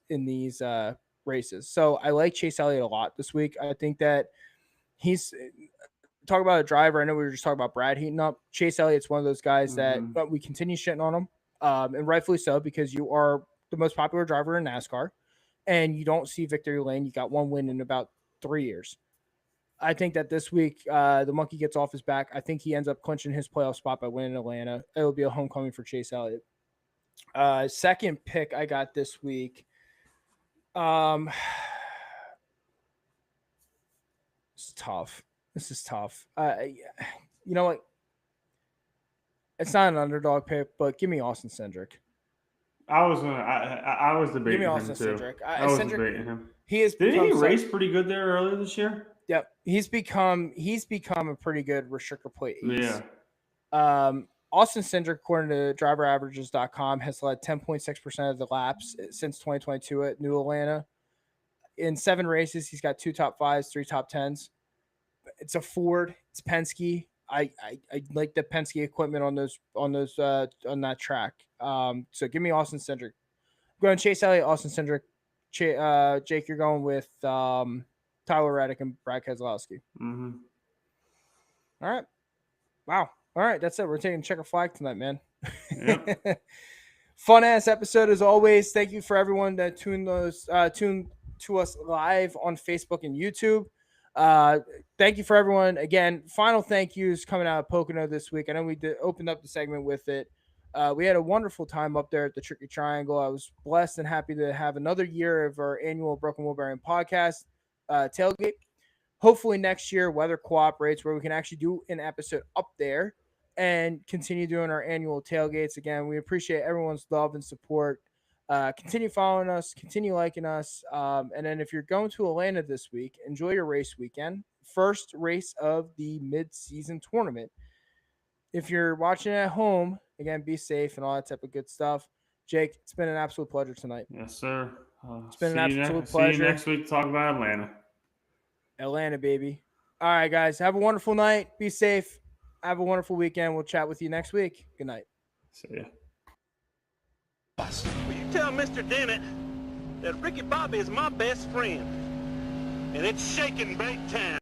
races. So I like Chase Elliott a lot this week. I think that he's talk about a driver. I know we were just talking about Brad heating up. Chase Elliott's one of those guys that we continue shitting on him, and rightfully so, because you are the most popular driver in NASCAR, and you don't see victory lane. You got 1 win in about 3 years. I think that this week the monkey gets off his back. I think he ends up clinching his playoff spot by winning Atlanta. It will be a homecoming for Chase Elliott. Second pick I got this week. It's tough. This is tough. You know what? It's not an underdog pick, but give me Austin Cindric. I was debating give me Austin him too. Cindric. I was debating him. Didn't he race pretty good there earlier this year? Yep, he's become a pretty good restrictor plate ace. Yeah. Austin Cindric, according to driveraverages.com, has led 10.6% of the laps since 2022 at New Atlanta. In 7 races, he's got 2 top 5s, 3 top 10s. It's a Ford. It's Penske. I like the Penske equipment on that track. So give me Austin Cindric. I'm going Chase Elliott, Austin Cindric. Jake, you're going with Tyler Reddick and Brad Keselowski. Mm-hmm. All right. Wow. All right, that's it. We're taking checker flag tonight, man. Yep. Fun ass episode as always. Thank you for everyone that tuned to us live on Facebook and YouTube. Thank you for everyone. Again, final thank yous coming out of Pocono this week. I know we opened up the segment with it. We had a wonderful time up there at the Tricky Triangle. I was blessed and happy to have another year of our annual Broken Wheelbarrow podcast tailgate. Hopefully next year weather cooperates where we can actually do an episode up there and continue doing our annual tailgates. Again, we appreciate everyone's love and support. Continue following us, continue liking us. And then if you're going to Atlanta this week, enjoy your race weekend. First race of the mid-season tournament. If you're watching at home, again, be safe and all that type of good stuff. Jake, it's been an absolute pleasure tonight. Yes, sir. It's been an absolute pleasure. See you next week to talk about Atlanta. Atlanta, baby. All right, guys. Have a wonderful night. Be safe. Have a wonderful weekend. We'll chat with you next week. Good night. See ya. Will you tell Mr. Dennett that Ricky Bobby is my best friend? And it's shaking big time.